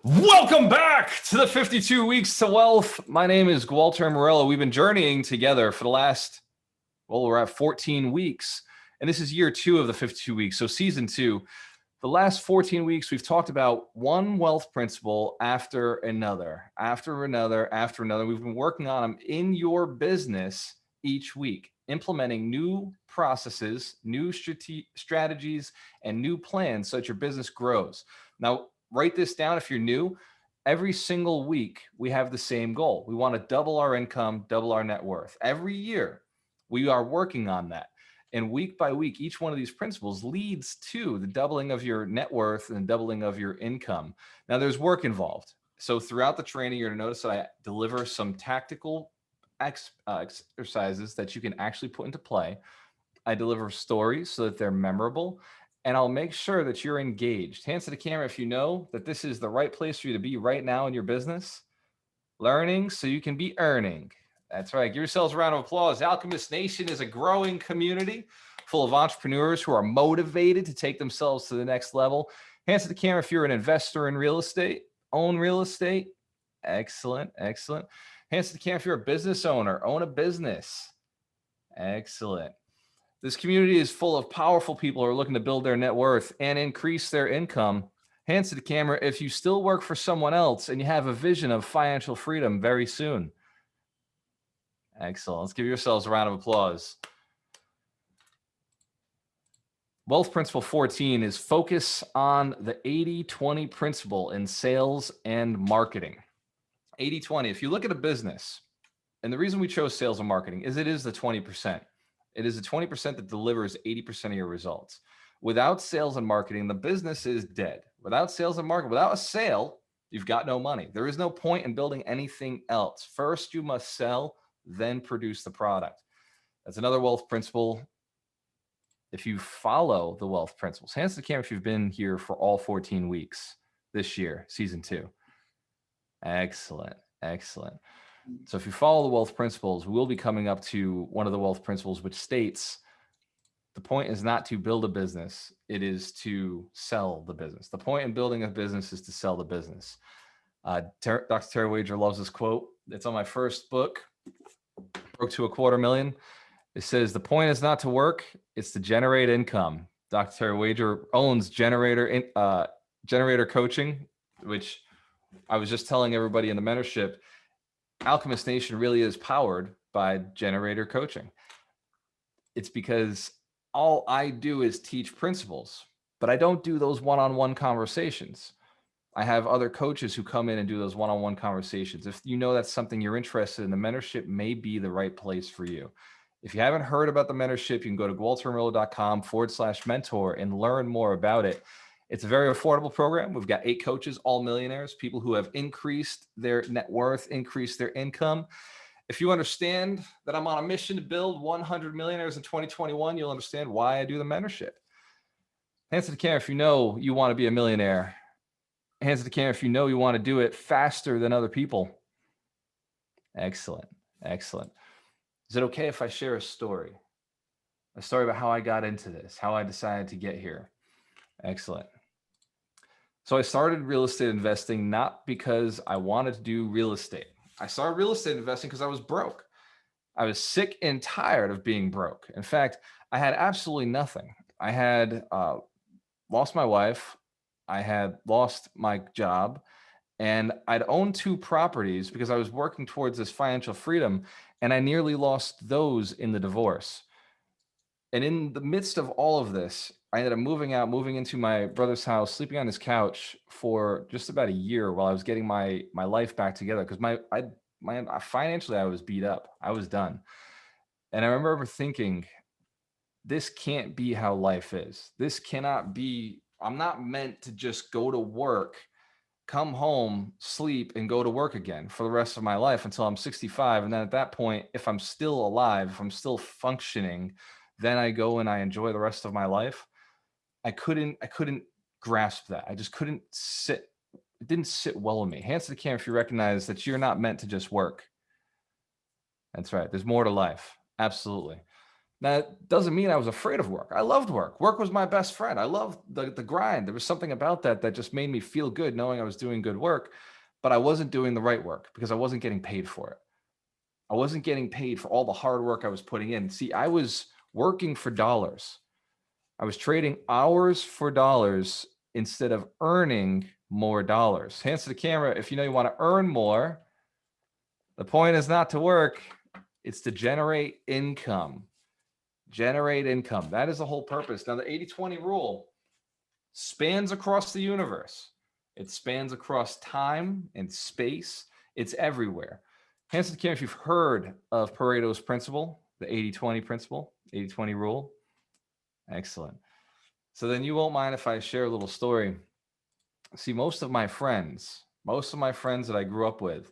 Welcome back to the 52 Weeks to Wealth. My name is Walter Morello. We've been journeying together for the last, we're at 14 weeks. And this is year 2 of the 52 weeks. So season 2, the last 14 weeks, we've talked about one wealth principle after another. We've been working on them in your business each week, implementing new processes, new strategies, and new plans so that your business grows. Now, write this down if you're new. Every single week, we have the same goal. We want to double our income, double our net worth. Every year, we are working on that. And week by week, each one of these principles leads to the doubling of your net worth and doubling of your income. Now, there's work involved. So throughout the training, you're going to notice that I deliver some tactical exercises that you can actually put into play. I deliver stories so that they're memorable. And I'll make sure that you're engaged. Hands to the camera if you know that this is the right place for you to be right now in your business. Learning so you can be earning. That's right. Give yourselves a round of applause. Alchemist Nation is a growing community full of entrepreneurs who are motivated to take themselves to the next level. Hands to the camera if you're an investor in real estate, own real estate. Excellent. Hands to the camera if you're a business owner, own a business. Excellent. This community is full of powerful people who are looking to build their net worth and increase their income. Hands to the camera if you still work for someone else and you have a vision of financial freedom very soon. Excellent. Let's give yourselves a round of applause. Wealth Principle 14 is focus on the 80-20 principle in sales and marketing. 80-20. If you look at a business, and the reason we chose sales and marketing is it is the 20%. It is the 20% that delivers 80% of your results. Without sales and marketing, the business is dead. Without sales and marketing, without a sale, you've got no money. There is no point in building anything else. First, you must sell, then produce the product. That's another wealth principle. If you follow the wealth principles, hands to the camera if you've been here for all 14 weeks this year, season 2. Excellent. So if you follow the wealth principles, we'll be coming up to one of the wealth principles, which states the point is not to build a business. It is to sell the business. The point in building a business is to sell the business. Dr. Terry Wager loves this quote. It's on my first book, Broke to $250,000. It says, the point is not to work, it's to generate income. Dr. Terry Wager owns Generator Coaching, which I was just telling everybody in the mentorship, Alchemist Nation really is powered by Generator Coaching. It's because all I do is teach principles, but I don't do those one-on-one conversations. I have other coaches who come in and do those one-on-one conversations. If you know that's something you're interested in, the mentorship may be the right place for you. If you haven't heard about the mentorship, you can go to waltermurillo.com/mentor and learn more about it. It's a very affordable program. We've got 8 coaches, all millionaires, people who have increased their net worth, increased their income. If you understand that I'm on a mission to build 100 millionaires in 2021, you'll understand why I do the mentorship. Hands to the camera if you know you want to be a millionaire. Hands to the camera if you know you want to do it faster than other people. Excellent. Is it okay if I share a story about how I got into this, how I decided to get here? Excellent. So I started real estate investing not because I wanted to do real estate. I started real estate investing because I was broke. I was sick and tired of being broke. In fact, I had absolutely nothing. I had lost my wife. I had lost my job. And I'd owned 2 properties because I was working towards this financial freedom. And I nearly lost those in the divorce. And in the midst of all of this, I ended up moving into my brother's house, sleeping on his couch for just about a year while I was getting my life back together. Because financially, I was beat up. I was done. And I remember thinking, this can't be how life is. This cannot be. I'm not meant to just go to work, come home, sleep, and go to work again for the rest of my life until I'm 65. And then at that point, if I'm still alive, if I'm still functioning, then I go and I enjoy the rest of my life. I couldn't grasp that. I just couldn't sit. It didn't sit well with me. Hands to the camera if you recognize that you're not meant to just work. That's right. There's more to life. Absolutely. Now, it doesn't mean I was afraid of work. I loved work. Work was my best friend. I loved the grind. There was something about that that just made me feel good knowing I was doing good work, but I wasn't doing the right work because I wasn't getting paid for it. I wasn't getting paid for all the hard work I was putting in. See, I was working for dollars. I was trading hours for dollars instead of earning more dollars. Hands to the camera if you know you want to earn more. The point is not to work, it's to generate income. Generate income. That is the whole purpose. Now, the 80-20 rule spans across the universe. It spans across time and space. It's everywhere. Hands to the camera if you've heard of Pareto's principle, the 80-20 principle, 80-20 rule. Excellent. So then you won't mind if I share a little story. See, most of my friends that I grew up with,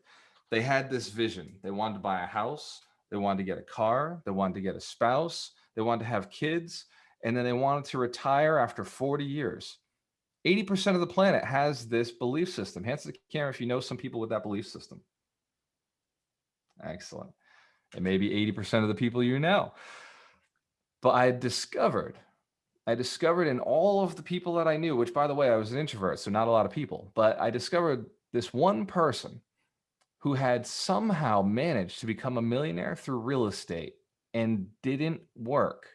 they had this vision. They wanted to buy a house. They wanted to get a car. They wanted to get a spouse. They wanted to have kids. And then they wanted to retire after 40 years. 80% of the planet has this belief system. Hands to the camera if you know some people with that belief system. Excellent. And maybe 80% of the people you know. But I discovered in all of the people that I knew, which by the way, I was an introvert, so not a lot of people, but I discovered this one person who had somehow managed to become a millionaire through real estate and didn't work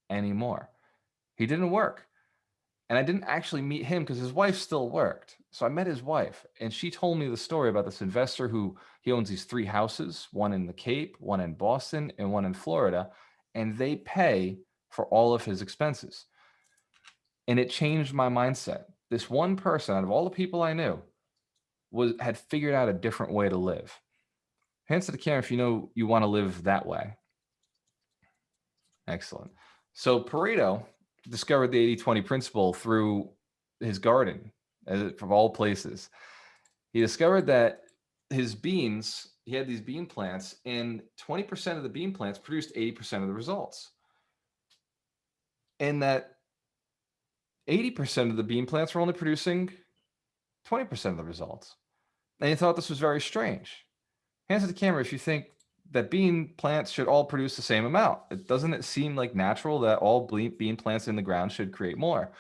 anymore. He didn't work. And I didn't actually meet him because his wife still worked. So I met his wife and she told me the story about this investor who he owns these 3 houses, one in the Cape, one in Boston, and one in Florida, and they pay for all of his expenses. And it changed my mindset. This one person out of all the people I knew had figured out a different way to live. Hands to the camera if you know you want to live that way. Excellent. So Pareto discovered the 80-20 principle through his garden, from all places. He discovered that his beans, he had these bean plants, and 20% of the bean plants produced 80% of the results. And that 80% of the bean plants were only producing 20% of the results. And he thought this was very strange. Hands to the camera if you think that bean plants should all produce the same amount. Doesn't it seem like natural that all bean plants in the ground should create more?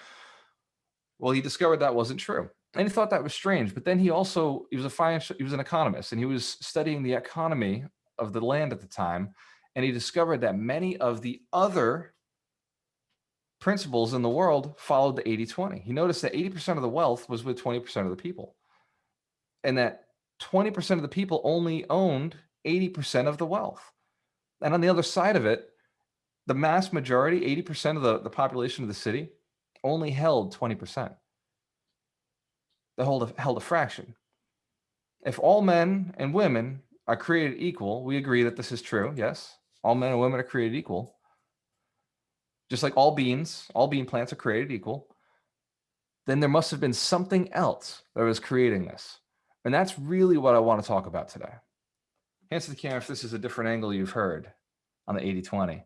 Well, he discovered that wasn't true. And he thought that was strange. But then he was an economist, and he was studying the economy of the land at the time. And he discovered that many of the other principles in the world followed the 80-20. He noticed that 80% of the wealth was with 20% of the people, and that 20% of the people only owned 80% of the wealth. And on the other side of it, the mass majority, 80% of the population of the city, only held 20%. They held a fraction. If all men and women are created equal, we agree that this is true, yes? All men and women are created equal. Just like all bean plants are created equal, then there must have been something else that was creating this. And that's really what I want to talk about today. Hands to the camera if this is a different angle you've heard on the 80-20.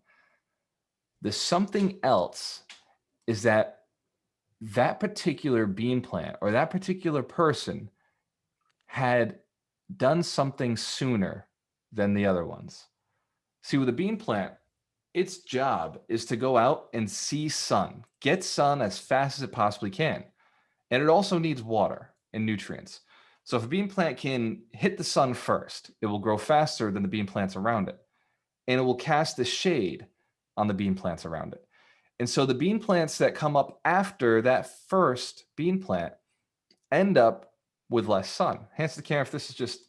The something else is that particular bean plant or that particular person had done something sooner than the other ones. See, with a bean plant, its job is to go out and see sun, get sun as fast as it possibly can. And it also needs water and nutrients. So if a bean plant can hit the sun first, it will grow faster than the bean plants around it. And it will cast the shade on the bean plants around it. And so the bean plants that come up after that first bean plant end up with less sun. Hands to the camera if this is just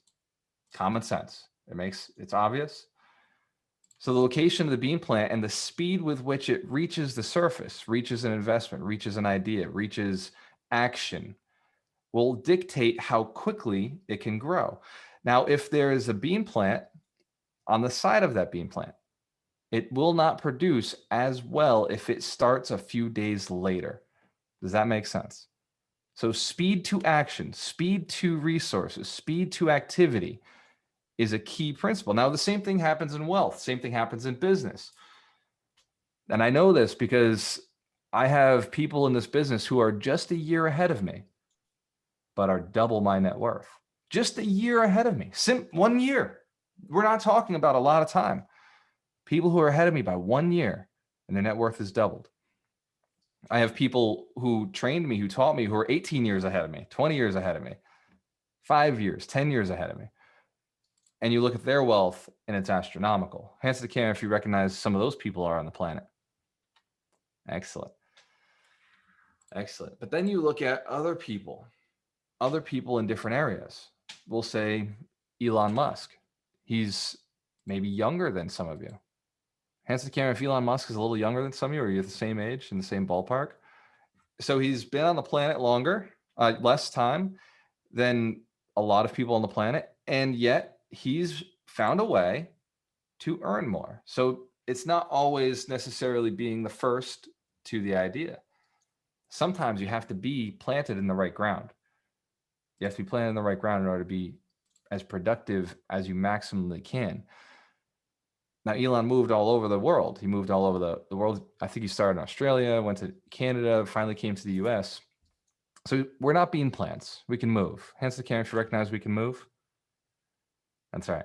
common sense. It's obvious. So the location of the bean plant and the speed with which it reaches the surface, reaches an investment, reaches an idea, reaches action, will dictate how quickly it can grow. Now, if there is a bean plant on the side of that bean plant, it will not produce as well if it starts a few days later. Does that make sense? So speed to action, speed to resources, speed to activity is a key principle. Now, the same thing happens in wealth. Same thing happens in business. And I know this because I have people in this business who are just a year ahead of me, but are double my net worth. Just a year ahead of me. 1 year. We're not talking about a lot of time. People who are ahead of me by 1 year and their net worth has doubled. I have people who trained me, who taught me, who are 18 years ahead of me, 20 years ahead of me, 5 years, 10 years ahead of me. And you look at their wealth and it's astronomical. Hands to the camera if you recognize some of those people are on the planet. Excellent. Excellent. But then you look at other people in different areas. We'll say Elon Musk. He's maybe younger than some of you. Hands to the camera if Elon Musk is a little younger than some of you, or you're the same age in the same ballpark. So he's been on the planet longer, less time than a lot of people on the planet, and yet he's found a way to earn more. So it's not always necessarily being the first to the idea. Sometimes you have to be planted in the right ground. You have to be planted in the right ground in order to be as productive as you maximally can. Now, Elon moved all over the world. He moved all over the world. I think he started in Australia, went to Canada, finally came to the US. So we're not bean plants. We can move. Hands to the camera if you recognize we can move. That's right.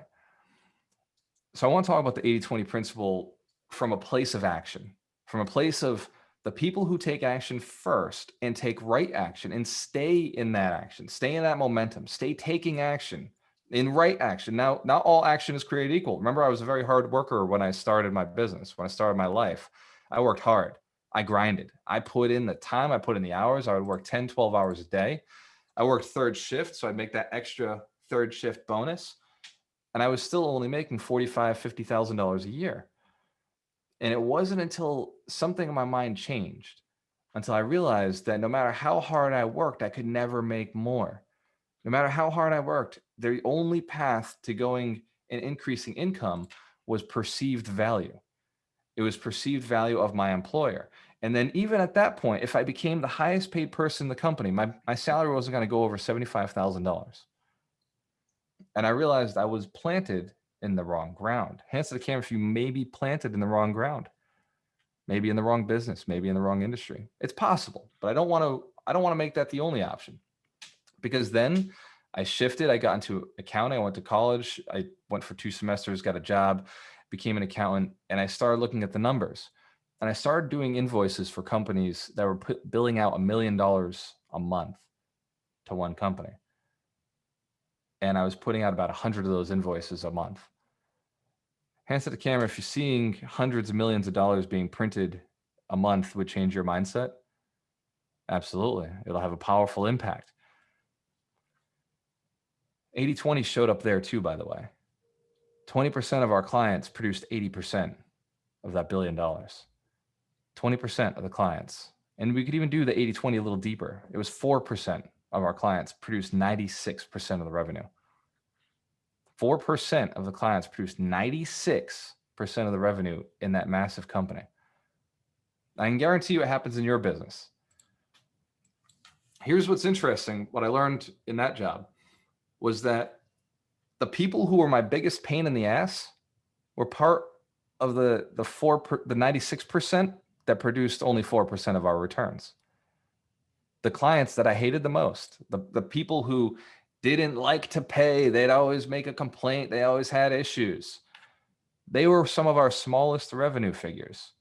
So I want to talk about the 80-20 principle from a place of action, from a place of the people who take action first and take right action and stay in that action, stay in that momentum, stay taking action in right action. Now, not all action is created equal. Remember, I was a very hard worker when I started my business, when I started my life. I worked hard. I grinded. I put in the time. I put in the hours. I would work 10, 12 hours a day. I worked third shift, so I'd make that extra third shift bonus. And I was still only making $45,000, $50,000 a year. And it wasn't until something in my mind changed, until I realized that no matter how hard I worked, I could never make more. No matter how hard I worked, the only path to going and increasing income was perceived value. It was perceived value of my employer. And then even at that point, if I became the highest paid person in the company, my salary wasn't going to go over $75,000. And I realized I was planted in the wrong ground. Hands to the camera if you may be planted in the wrong ground, maybe in the wrong business, maybe in the wrong industry. It's possible, but I don't want to make that the only option, because then I shifted. I got into accounting. I went to college. I went for 2 semesters, got a job, became an accountant, and I started looking at the numbers. And I started doing invoices for companies that were billing out $1 million a month to one company. And I was putting out about 100 of those invoices a month. Hands to the camera if you're seeing hundreds of millions of dollars being printed a month would change your mindset. Absolutely. It'll have a powerful impact. 80-20 showed up there too, by the way. 20% of our clients produced 80% of that $1 billion. 20% of the clients. And we could even do the 80-20 a little deeper. It was 4% of our clients produced 96% of the revenue. 4% of the clients produced 96% of the revenue in that massive company. I can guarantee you it happens in your business. Here's what's interesting. What I learned in that job was that the people who were my biggest pain in the ass were part of the 96% that produced only 4% of our returns. The clients that I hated the most, the people who didn't like to pay, they'd always make a complaint, they always had issues. They were some of our smallest revenue figures.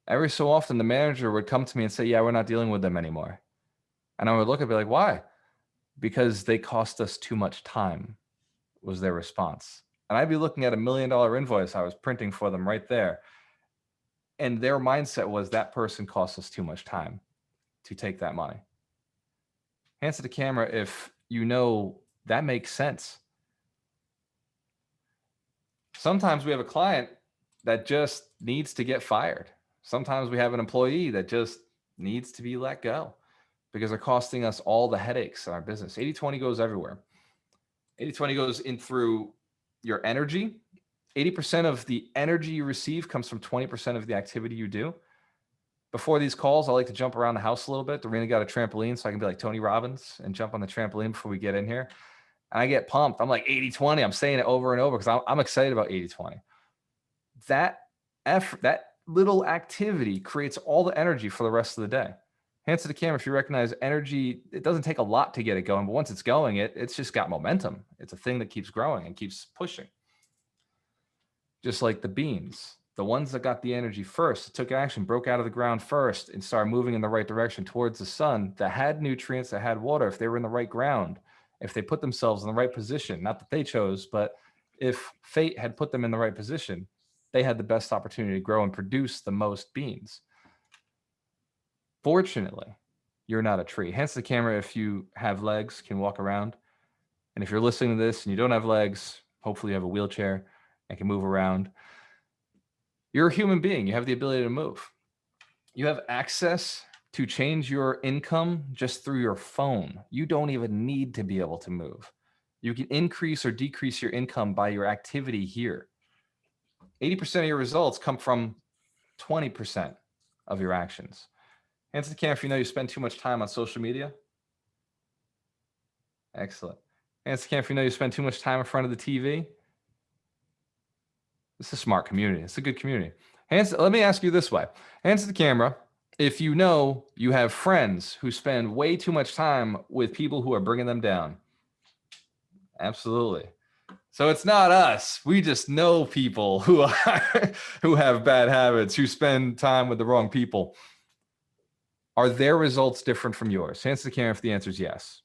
Every so often, the manager would come to me and say, yeah, we're not dealing with them anymore. And I would look and be like, why? Because they cost us too much time, was their response. And I'd be looking at $1 million invoice I was printing for them right there. And their mindset was that person cost us too much time to take that money. Hands to the camera if you know that makes sense. Sometimes we have a client that just needs to get fired. Sometimes we have an employee that just needs to be let go because they're costing us all the headaches in our business. 80-20 goes everywhere. 80-20 goes in through your energy. 80% of the energy you receive comes from 20% of the activity you do. Before these calls, I like to jump around the house a little bit. Dorena got a trampoline, so I can be like Tony Robbins and jump on the trampoline before we get in here. And I get pumped. I'm like 80-20. I'm saying it over and over because I'm excited about 80-20. That effort, that little activity creates all the energy for the rest of the day. Hands to the camera if you recognize energy. It doesn't take a lot to get it going, but once it's going, it's just got momentum. It's a thing that keeps growing and keeps pushing. Just like the beans the ones that got the energy first, took action, broke out of the ground first, and started moving in the right direction towards the sun, that had nutrients, that had water, if they were in the right ground, if they put themselves in the right position, not that they chose, but if fate had put them in the right position, they had the best opportunity to grow and produce the most beans. Fortunately, you're not a tree. Hence the camera, if you have legs, can walk around. And if you're listening to this and you don't have legs, hopefully you have a wheelchair and can move around. You're a human being. You have the ability to move. You have access to change your income just through your phone. You don't even need to be able to move. You can increase or decrease your income by your activity here. 80% of your results come from 20% of your actions. Hands to the camera if you know you spend too much time on social media. Excellent. Hands to the camera if you know you spend too much time in front of the TV. It's a smart community. It's a good community. Let me ask you this way. Hands to the camera if you know you have friends who spend way too much time with people who are bringing them down. Absolutely. So it's not us. We just know people who have bad habits, who spend time with the wrong people. Are their results different from yours? Hands to the camera if the answer is yes.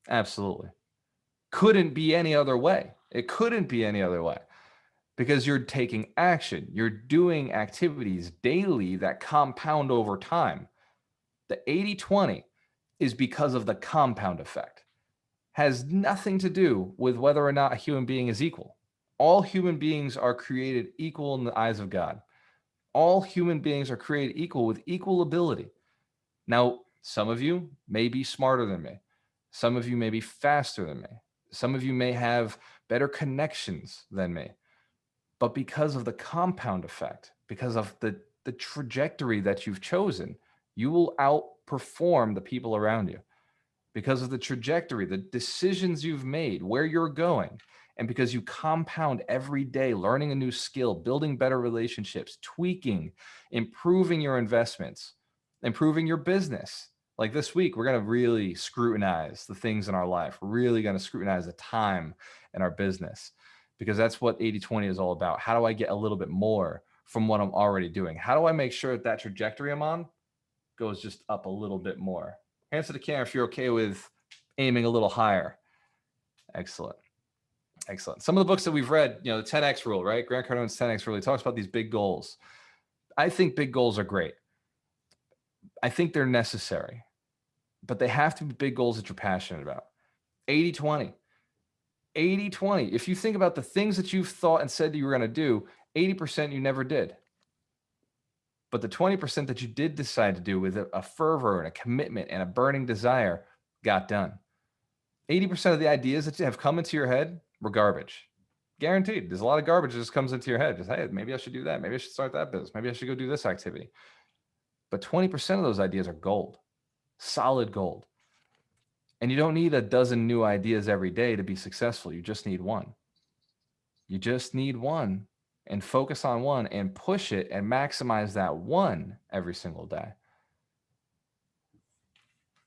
Absolutely. Couldn't be any other way. It couldn't be any other way. Because you're taking action. You're doing activities daily that compound over time. The 80-20 is because of the compound effect. Has nothing to do with whether or not a human being is equal. All human beings are created equal in the eyes of God. All human beings are created equal with equal ability. Now, some of you may be smarter than me. Some of you may be faster than me. Some of you may have better connections than me. But because of the compound effect, because of the trajectory that you've chosen, you will outperform the people around you. Because of the trajectory, the decisions you've made, where you're going, and because you compound every day, learning a new skill, building better relationships, tweaking, improving your investments, improving your business. Like this week, we're going to really scrutinize the things in our life. We're really going to scrutinize the time in our business, because that's what 80-20 is all about. How do I get a little bit more from what I'm already doing? How do I make sure that trajectory I'm on goes just up a little bit more? Hands to the camera if you're okay with aiming a little higher. Excellent. Excellent. Some of the books that we've read, the 10X rule, right? Grant Cardone's 10X rule, he talks about these big goals. I think big goals are great. I think they're necessary, but they have to be big goals that you're passionate about. 80-20. 80-20. If you think about the things that you've thought and said that you were going to do, 80% you never did. But the 20% that you did decide to do with a fervor and a commitment and a burning desire got done. 80% of the ideas that have come into your head were garbage. Guaranteed. There's a lot of garbage that just comes into your head. Just, hey, maybe I should do that. Maybe I should start that business. Maybe I should go do this activity. But 20% of those ideas are gold, solid gold. And you don't need a dozen new ideas every day to be successful. You just need one. You just need one, and focus on one and push it and maximize that one every single day.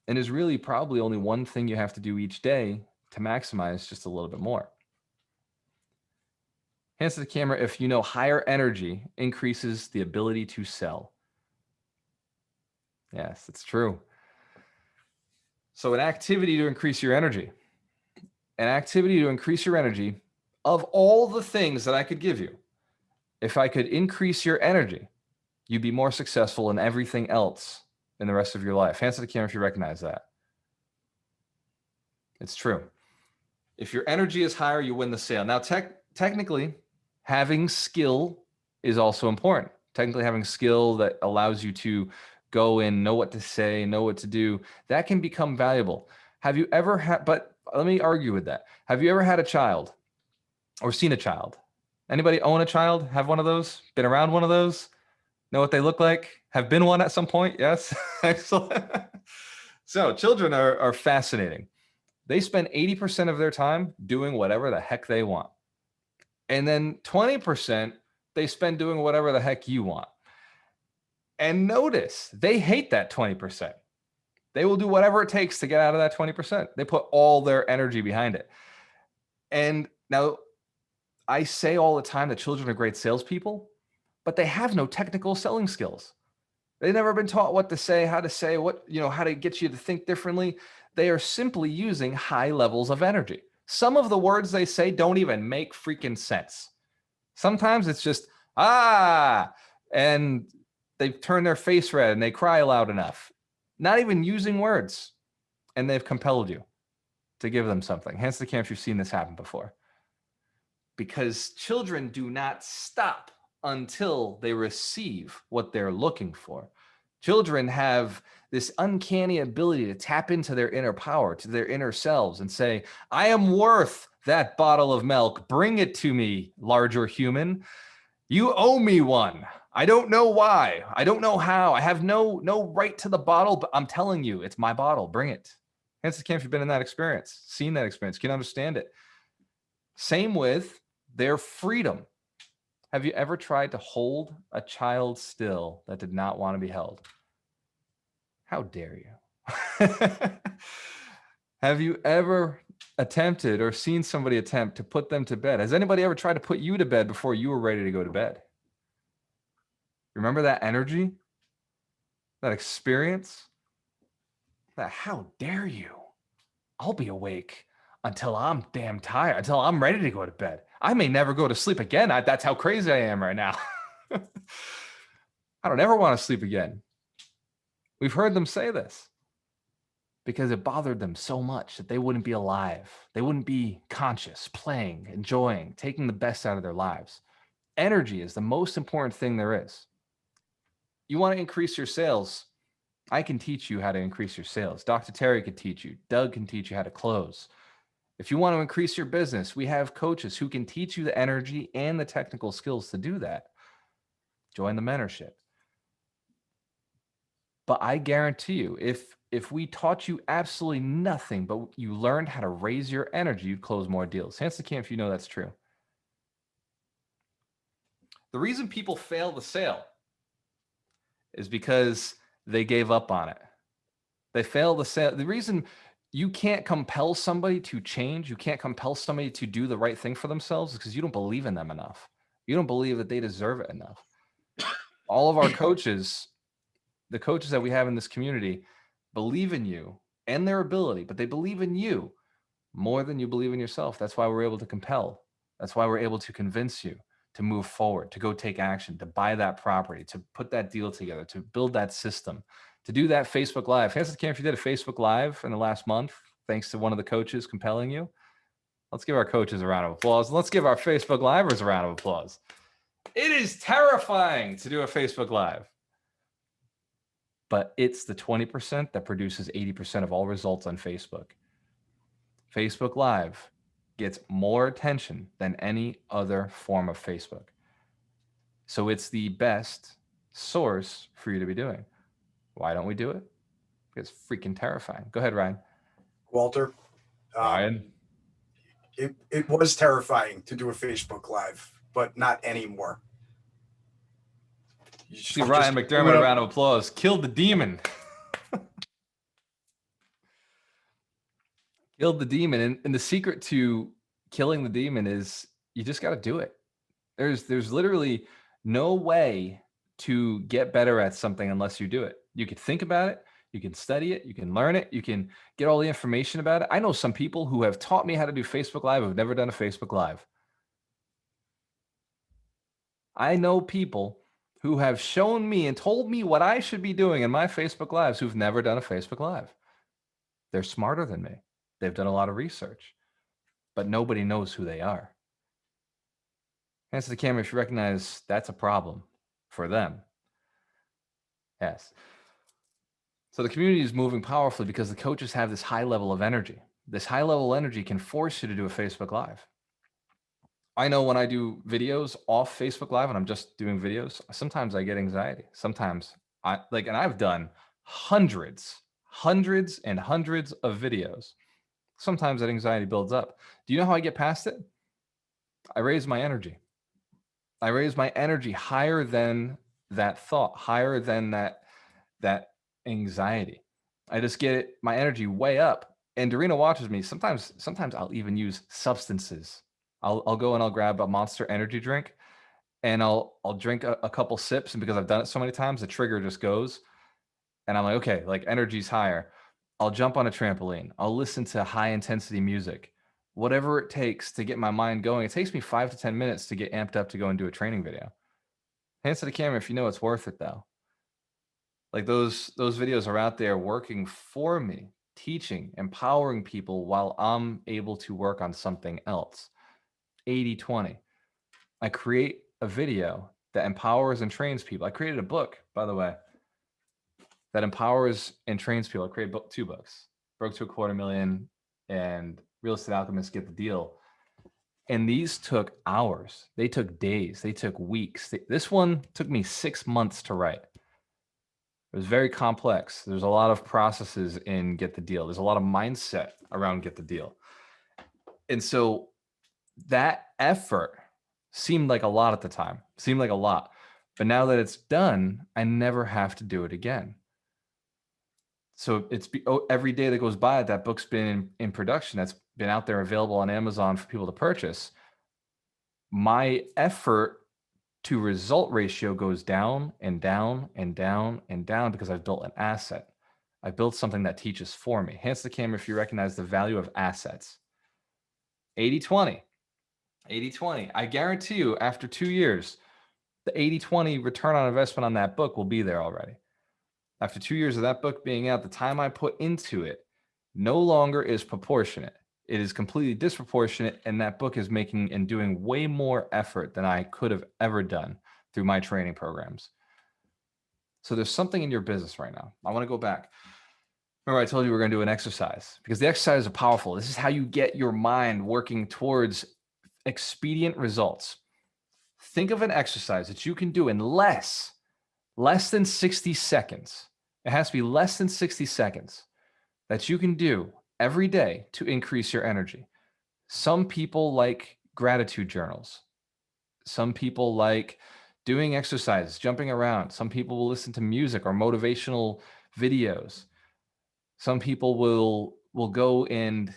And there's really probably only one thing you have to do each day to maximize just a little bit more. Hands to the camera if you know higher energy increases the ability to sell. Yes, it's true. So an activity to increase your energy. An activity to increase your energy, of all the things that I could give you, if I could increase your energy, you'd be more successful in everything else in the rest of your life. Hands to the camera if you recognize that. It's true. If your energy is higher, you win the sale. Now, technically, having skill is also important. Technically, having skill that allows you to go in, know what to say, know what to do, that can become valuable. Have you ever had, but let me argue with that. Have you ever had a child or seen a child? Anybody own a child? Have one of those? Been around one of those? Know what they look like? Have been one at some point? Yes. Excellent. So children are fascinating. They spend 80% of their time doing whatever the heck they want. And then 20% they spend doing whatever the heck you want. And notice, they hate that 20%. They will do whatever it takes to get out of that 20%. They put all their energy behind it. And now, I say all the time that children are great salespeople, but they have no technical selling skills. They've never been taught what to say, how to get you to think differently. They are simply using high levels of energy. Some of the words they say don't even make freaking sense. Sometimes it's just, and they turn their face red and they cry loud enough. Not even using words. And they've compelled you to give them something. Hence the camp, you've seen this happen before. Because children do not stop until they receive what they're looking for. Children have this uncanny ability to tap into their inner power, to their inner selves, and say, I am worth that bottle of milk. Bring it to me, larger human. You owe me one. I don't know why. I don't know how. I have no right to the bottle, but I'm telling you, it's my bottle. Bring it. Hence the camp, you've been in that experience, seen that experience, can understand it. Same with their freedom. Have you ever tried to hold a child still that did not want to be held? How dare you? Have you ever attempted or seen somebody attempt to put them to bed? Has anybody ever tried to put you to bed before you were ready to go to bed? Remember that energy? That experience? That how dare you? I'll be awake until I'm damn tired, until I'm ready to go to bed. I may never go to sleep again. That's how crazy I am right now. I don't ever want to sleep again. We've heard them say this because it bothered them so much that they wouldn't be alive. They wouldn't be conscious, playing, enjoying, taking the best out of their lives. Energy is the most important thing there is. You want to increase your sales? I can teach you how to increase your sales. Dr. Terry could teach you. Doug can teach you how to close. If you want to increase your business, we have coaches who can teach you the energy and the technical skills to do that. Join the mentorship. But I guarantee you, if we taught you absolutely nothing, but you learned how to raise your energy, you'd close more deals. Hence the camp, if you know that's true. The reason people fail the sale is because they gave up on it. They fail the sale. The reason you can't compel somebody to change, you can't compel somebody to do the right thing for themselves, is because you don't believe in them enough. You don't believe that they deserve it enough. All of our coaches, the coaches that we have in this community, believe in you and their ability, but they believe in you more than you believe in yourself. That's why we're able to compel. That's why we're able to convince you to move forward, to go take action, to buy that property, to put that deal together, to build that system, to do that Facebook Live. Hands Camp, if you did a Facebook Live in the last month, thanks to one of the coaches compelling you, let's give our coaches a round of applause. Let's give our Facebook Livers a round of applause. It is terrifying to do a Facebook Live, but it's the 20% that produces 80% of all results on Facebook. Facebook Live gets more attention than any other form of Facebook. So it's the best source for you to be doing. Why don't we do it? It's freaking terrifying. Go ahead, Ryan. Walter. Ryan. It was terrifying to do a Facebook Live, but not anymore. See Ryan McDermott a round of applause. Killed the demon. Killed the demon. And the secret to killing the demon is you just got to do it. There's literally no way to get better at something unless you do it. You could think about it. You can study it. You can learn it. You can get all the information about it. I know some people who have taught me how to do Facebook Live who have never done a Facebook Live. I know people who have shown me and told me what I should be doing in my Facebook Lives who've never done a Facebook Live. They're smarter than me. They've done a lot of research, but nobody knows who they are. Answer the camera if you recognize that's a problem for them. Yes. So the community is moving powerfully because the coaches have this high level of energy. This high level energy can force you to do a Facebook Live. I know when I do videos off Facebook Live and I'm just doing videos, sometimes I get anxiety. Sometimes and I've done hundreds and hundreds of videos. Sometimes that anxiety builds up. Do you know how I get past it? I raise my energy. I raise my energy higher than that thought, higher than that anxiety. I just get my energy way up. And Dorina watches me. Sometimes I'll even use substances I'll go and I'll grab a Monster energy drink, and I'll drink a couple sips. And because I've done it so many times, the trigger just goes. And I'm like, okay, like energy's higher. I'll jump on a trampoline. I'll listen to high intensity music, whatever it takes to get my mind going. It takes me 5 to 10 minutes to get amped up to go and do a training video. Hands to the camera if you know it's worth it though. Like those videos are out there working for me, teaching, empowering people while I'm able to work on something else. 80/20. I create a video that empowers and trains people. I created a book, by the way, that empowers and trains people. I created two books, Broke to a Quarter Million and Real Estate Alchemists Get the Deal. And these took hours. They took days. They took weeks. This one took me 6 months to write. It was very complex. There's a lot of processes in Get the Deal. There's a lot of mindset around Get the Deal. And so that effort seemed like a lot at the time, seemed like a lot. But now that it's done, I never have to do it again. So every day that goes by, that book's been in production, that's been out there available on Amazon for people to purchase. My effort to result ratio goes down and down and down and down because I've built an asset. I built something that teaches for me. Hands to the camera if you recognize the value of assets. 80/20. 80/20. I guarantee you, after 2 years, the 80/20 return on investment on that book will be there already. After 2 years of that book being out, the time I put into it no longer is proportionate. It is completely disproportionate, and that book is making and doing way more effort than I could have ever done through my training programs. So there's something in your business right now. I want to go back. Remember I told you we're going to do an exercise because the exercises are powerful. This is how you get your mind working towards expedient results. Think of an exercise that you can do in less than 60 seconds. It has to be less than 60 seconds that you can do every day to increase your energy. Some people like gratitude journals. Some people like doing exercises, jumping around. Some people will listen to music or motivational videos. Some people will go and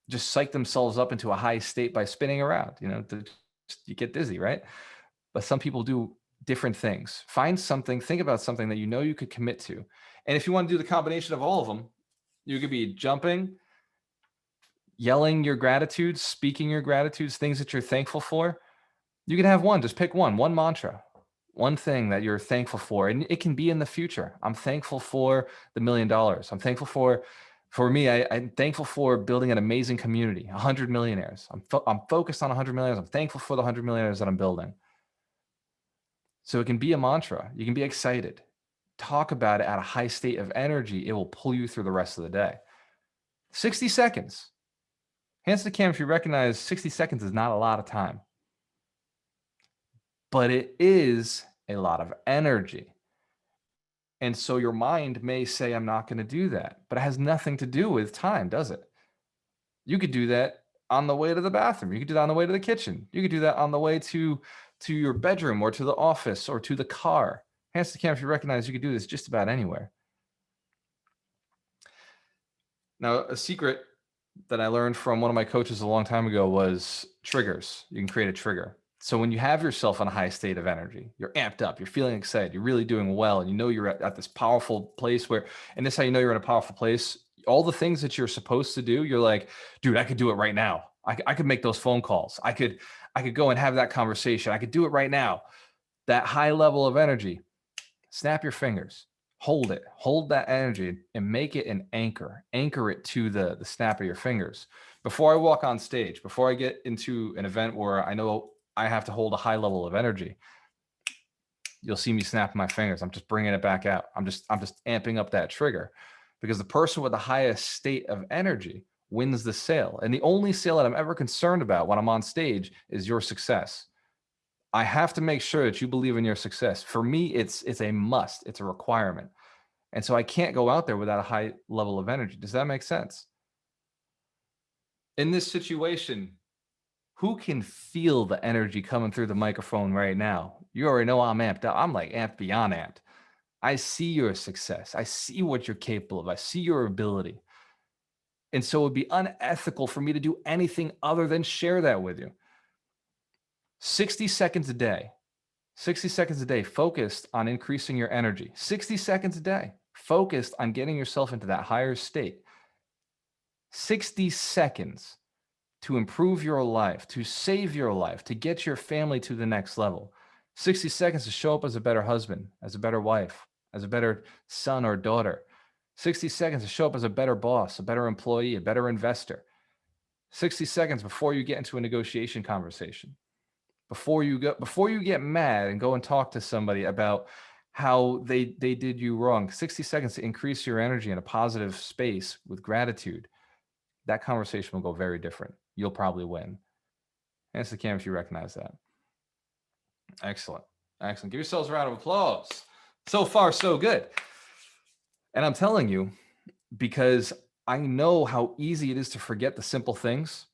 just psych themselves up into a high state by spinning around. You get dizzy, right? But some people do different things. Find something, think about something that you know you could commit to. And if you want to do the combination of all of them, you could be jumping, yelling your gratitudes, speaking your gratitudes, things that you're thankful for. You can have one, just pick one mantra, one thing that you're thankful for. And it can be in the future. I'm thankful for the $1 million. I'm thankful for me, I'm thankful for building an amazing community, 100 millionaires. I'm focused on 100 millionaires. I'm thankful for the 100 millionaires that I'm building. So it can be a mantra. You can be excited. Talk about it at a high state of energy. It will pull you through the rest of the day. 60 seconds. Hands to the camera if you recognize 60 seconds is not a lot of time. But it is a lot of energy. And so your mind may say, I'm not going to do that. But it has nothing to do with time, does it? You could do that on the way to the bathroom. You could do that on the way to the kitchen. You could do that on the way to your bedroom or to the office or to the car. Hands to the camera if you recognize you could do this just about anywhere. Now, a secret that I learned from one of my coaches a long time ago was triggers. You can create a trigger. So when you have yourself in a high state of energy, you're amped up, you're feeling excited, you're really doing well, and you know you're at this powerful place where, and this is how you know you're in a powerful place, all the things that you're supposed to do, you're like, dude, I could do it right now. I could make those phone calls. I could go and have that conversation. I could do it right now. That high level of energy, snap your fingers, hold it, hold that energy and make it an anchor it to the snap of your fingers. Before I walk on stage, before I get into an event where I know I have to hold a high level of energy, you'll see me snapping my fingers. I'm just bringing it back out. I'm just amping up that trigger because the person with the highest state of energy wins the sale. And the only sale that I'm ever concerned about when I'm on stage is your success. I have to make sure that you believe in your success. For me, it's a must. It's a requirement. And so I can't go out there without a high level of energy. Does that make sense? In this situation, who can feel the energy coming through the microphone right now? You already know I'm amped up. I'm like amped beyond amped. I see your success. I see what you're capable of. I see your ability. And so it would be unethical for me to do anything other than share that with you. 60 seconds a day, 60 seconds a day focused on increasing your energy. 60 seconds a day focused on getting yourself into that higher state. 60 seconds to improve your life, to save your life, to get your family to the next level. 60 seconds to show up as a better husband, as a better wife, as a better son or daughter. 60 seconds to show up as a better boss, a better employee, a better investor. 60 seconds before you get into a negotiation conversation. Before you get mad and go and talk to somebody about how they did you wrong. 60 seconds to increase your energy in a positive space with gratitude. That conversation will go very different. You'll probably win. Answer the camera if you recognize that. Excellent. Excellent. Give yourselves a round of applause. So far, so good. And I'm telling you, because I know how easy it is to forget the simple things,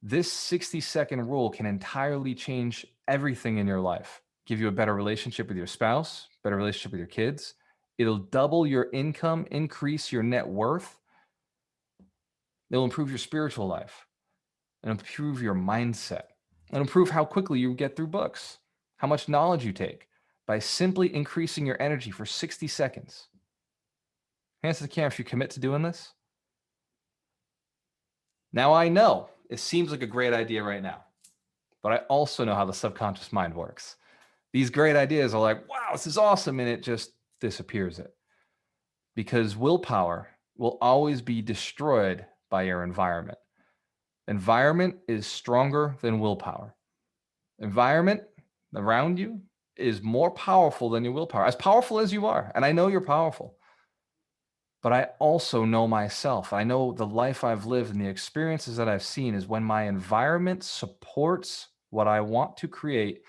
this 60-second rule can entirely change everything in your life. Give you a better relationship with your spouse, better relationship with your kids. It'll double your income, increase your net worth. It'll improve your spiritual life and improve your mindset and improve how quickly you get through books, how much knowledge you take by simply increasing your energy for 60 seconds. Hands to the camera if you commit to doing this. Now I know it seems like a great idea right now, but I also know how the subconscious mind works. These great ideas are like, wow, this is awesome, and it just disappears it. Because willpower will always be destroyed by your environment. Environment is stronger than willpower. Environment around you is more powerful than your willpower, as powerful as you are. And I know you're powerful, but I also know myself. I know the life I've lived and the experiences that I've seen is when my environment supports what I want to create,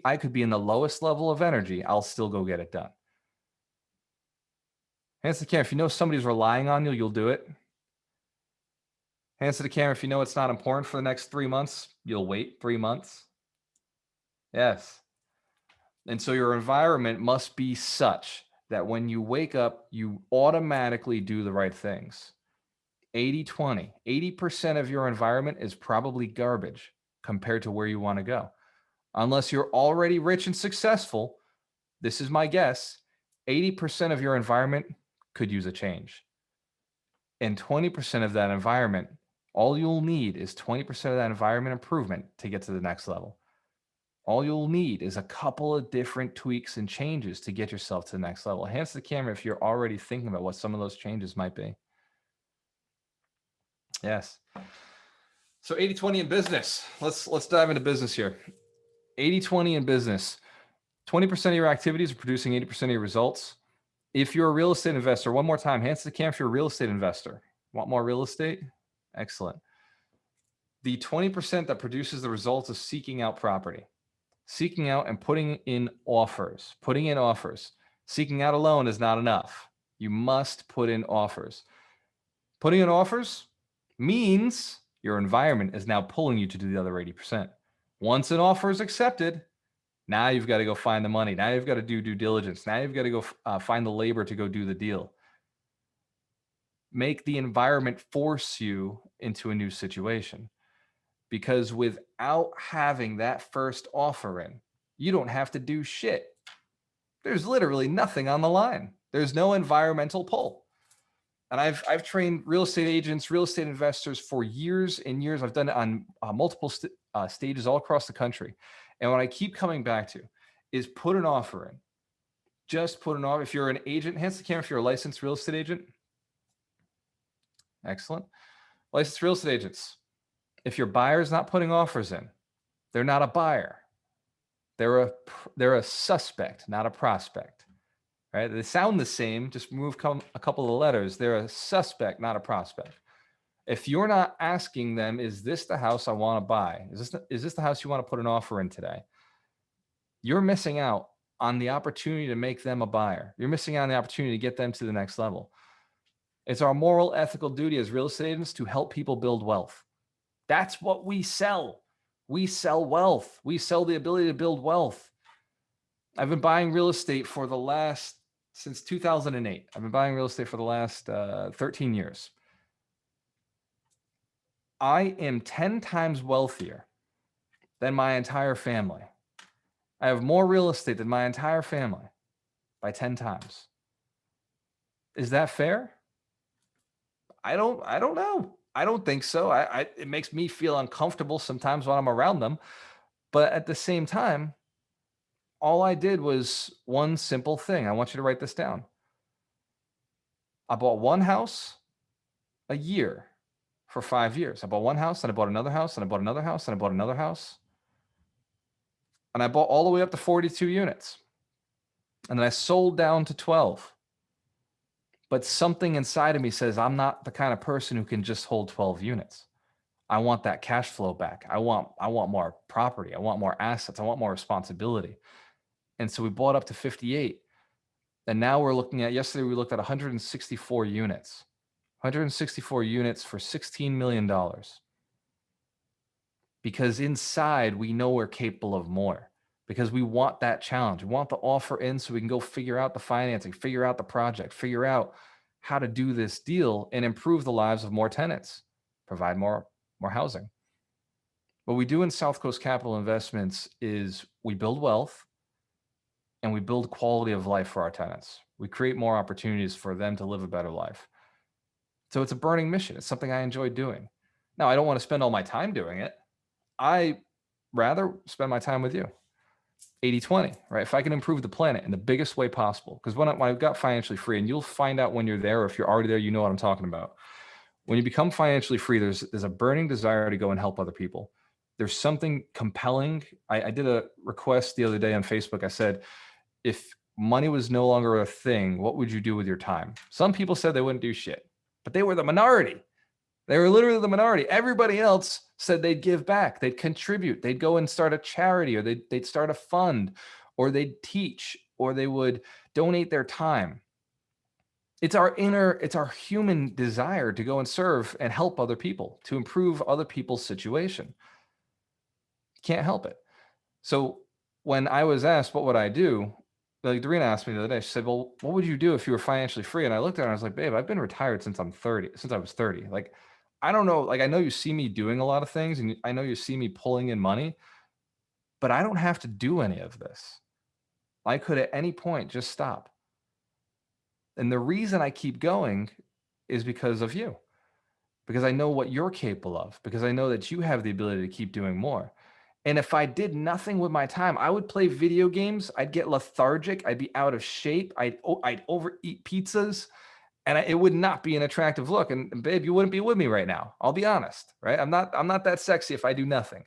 I could be in the lowest level of energy. I'll still go get it done. Hands to the camera. If you know somebody's relying on you, you'll do it. Hands to the camera. If you know it's not important for the next 3 months, you'll wait 3 months. Yes. And so your environment must be such that when you wake up, you automatically do the right things. 80-20. 80% of your environment is probably garbage compared to where you want to go. Unless you're already rich and successful, this is my guess, 80% of your environment could use a change. And 20% of that environment, all you'll need is 20% of that environment improvement to get to the next level. All you'll need is a couple of different tweaks and changes to get yourself to the next level. Hands to the camera if you're already thinking about what some of those changes might be. Yes. So 80-20 in business. Let's dive into business here. 80-20 in business. 20% of your activities are producing 80% of your results. If you're a real estate investor, one more time, hands to the camera if you're a real estate investor. Want more real estate? Excellent. The 20% that produces the results of seeking out property, seeking out and putting in offers, Seeking out alone is not enough. You must put in offers. Putting in offers means your environment is now pulling you to do the other 80%. Once an offer is accepted, now you've got to go find the money. Now you've got to do due diligence. Now you've got to go find the labor to go do the deal. Make the environment force you into a new situation. Because without having that first offer in, you don't have to do shit. There's literally nothing on the line. There's no environmental pull. And I've trained real estate agents, real estate investors for years and years. I've done it on multiple stages all across the country. And what I keep coming back to is put an offer in. Just put an offer. If you're an agent, hands to the camera if you're a licensed real estate agent. Excellent. Licensed real estate agents. If your buyer's not putting offers in, they're not a buyer. They're a suspect, not a prospect. Right? They sound the same, just move a couple of letters. They're a suspect, not a prospect. If you're not asking them, is this the house I want to buy? Is this the house you want to put an offer in today? You're missing out on the opportunity to make them a buyer. You're missing out on the opportunity to get them to the next level. It's our moral, ethical duty as real estate agents to help people build wealth. That's what we sell. We sell wealth. We sell the ability to build wealth. I've been buying real estate since 2008. I've been buying real estate for the last 13 years. I am 10 times wealthier than my entire family. I have more real estate than my entire family by 10 times. Is that fair? I don't know. I don't think so. It makes me feel uncomfortable sometimes when I'm around them. But at the same time, all I did was one simple thing. I want you to write this down. I bought one house a year for 5 years. I bought one house, and I bought another house, and I bought another house, and I bought another house. And I bought all the way up to 42 units. And then I sold down to 12. But something inside of me says I'm not the kind of person who can just hold 12 units. I want that cash flow back. I want more property. I want more assets. I want more responsibility. And so we bought up to 58. And now we're looking at, yesterday we looked at 164 units. 164 units for $16 million. Because inside we know we're capable of more. Because we want that challenge. We want the offer in so we can go figure out the financing, figure out the project, figure out how to do this deal and improve the lives of more tenants, provide more housing. What we do in South Coast Capital Investments is we build wealth and we build quality of life for our tenants. We create more opportunities for them to live a better life. So it's a burning mission. It's something I enjoy doing. Now, I don't want to spend all my time doing it. I rather spend my time with you. 80-20, right? If I can improve the planet in the biggest way possible, because when I got financially free, and you'll find out when you're there, or if you're already there, you know what I'm talking about. When you become financially free, there's a burning desire to go and help other people. There's something compelling. I did a request the other day on Facebook. I said, if money was no longer a thing, what would you do with your time? Some people said they wouldn't do shit, but they were the minority. They were literally the minority. Everybody else said they'd give back, they'd contribute, they'd go and start a charity, or they'd start a fund, or they'd teach, or they would donate their time. It's our human desire to go and serve and help other people, to improve other people's situation. Can't help it. So when I was asked, what would I do? Like Doreen asked me the other day, she said, well, what would you do if you were financially free? And I looked at her and I was like, babe, I've been retired since I was 30. Like, I don't know. Like, I know you see me doing a lot of things and I know you see me pulling in money, but I don't have to do any of this. I could at any point just stop. And the reason I keep going is because of you, because I know what you're capable of, because I know that you have the ability to keep doing more. And if I did nothing with my time, I would play video games. I'd get lethargic. I'd be out of shape. I'd overeat pizzas, and it would not be an attractive look. And babe, you wouldn't be with me right now. I'll be honest, right? I'm not that sexy if I do nothing.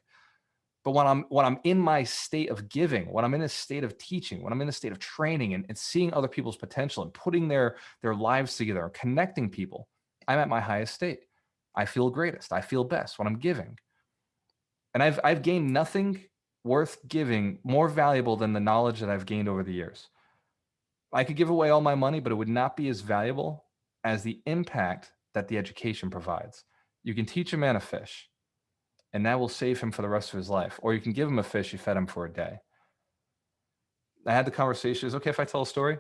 But when I'm in my state of giving, when I'm in a state of teaching, when I'm in a state of training and seeing other people's potential and putting their lives together and connecting people, I'm at my highest state. I feel greatest. I feel best when I'm giving. And I've gained nothing worth giving more valuable than the knowledge that I've gained over the years. I could give away all my money, but it would not be as valuable as the impact that the education provides. You can teach a man a fish, and that will save him for the rest of his life. Or you can give him a fish, you fed him for a day. I had the conversation. Is it okay if I tell a story?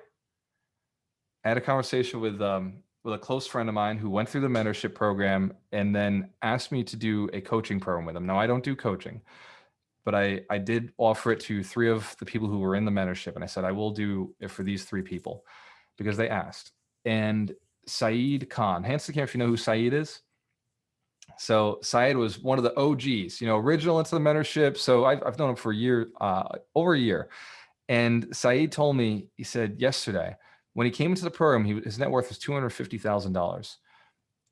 I had a conversation with a close friend of mine who went through the mentorship program and then asked me to do a coaching program with him. Now, I don't do coaching, but I did offer it to 3 of the people who were in the mentorship. And I said, I will do it for these 3 people because they asked. And Saeed Khan, hands to the camera if you know who Saeed is. So Saeed was one of the OGs, original into the mentorship. So I've known him for a year, over a year. And Saeed told me, he said yesterday, when he came into the program, his net worth was $250,000.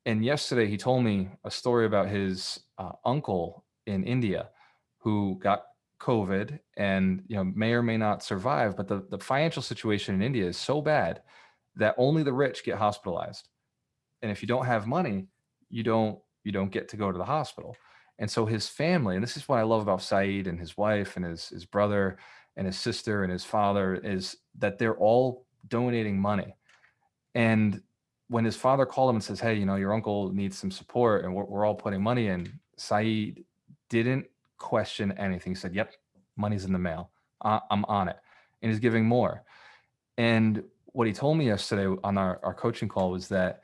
And yesterday he told me a story about his uncle in India who got COVID and may or may not survive. But the financial situation in India is so bad that only the rich get hospitalized. And if you don't have money, you don't get to go to the hospital. And so his family, and this is what I love about Saeed and his wife and his brother and his sister and his father, is that they're all donating money. And when his father called him and says, hey, your uncle needs some support and we're all putting money in, Saeed didn't question anything. He said, yep, money's in the mail. I'm on it. And he's giving more. And what he told me yesterday on our coaching call was that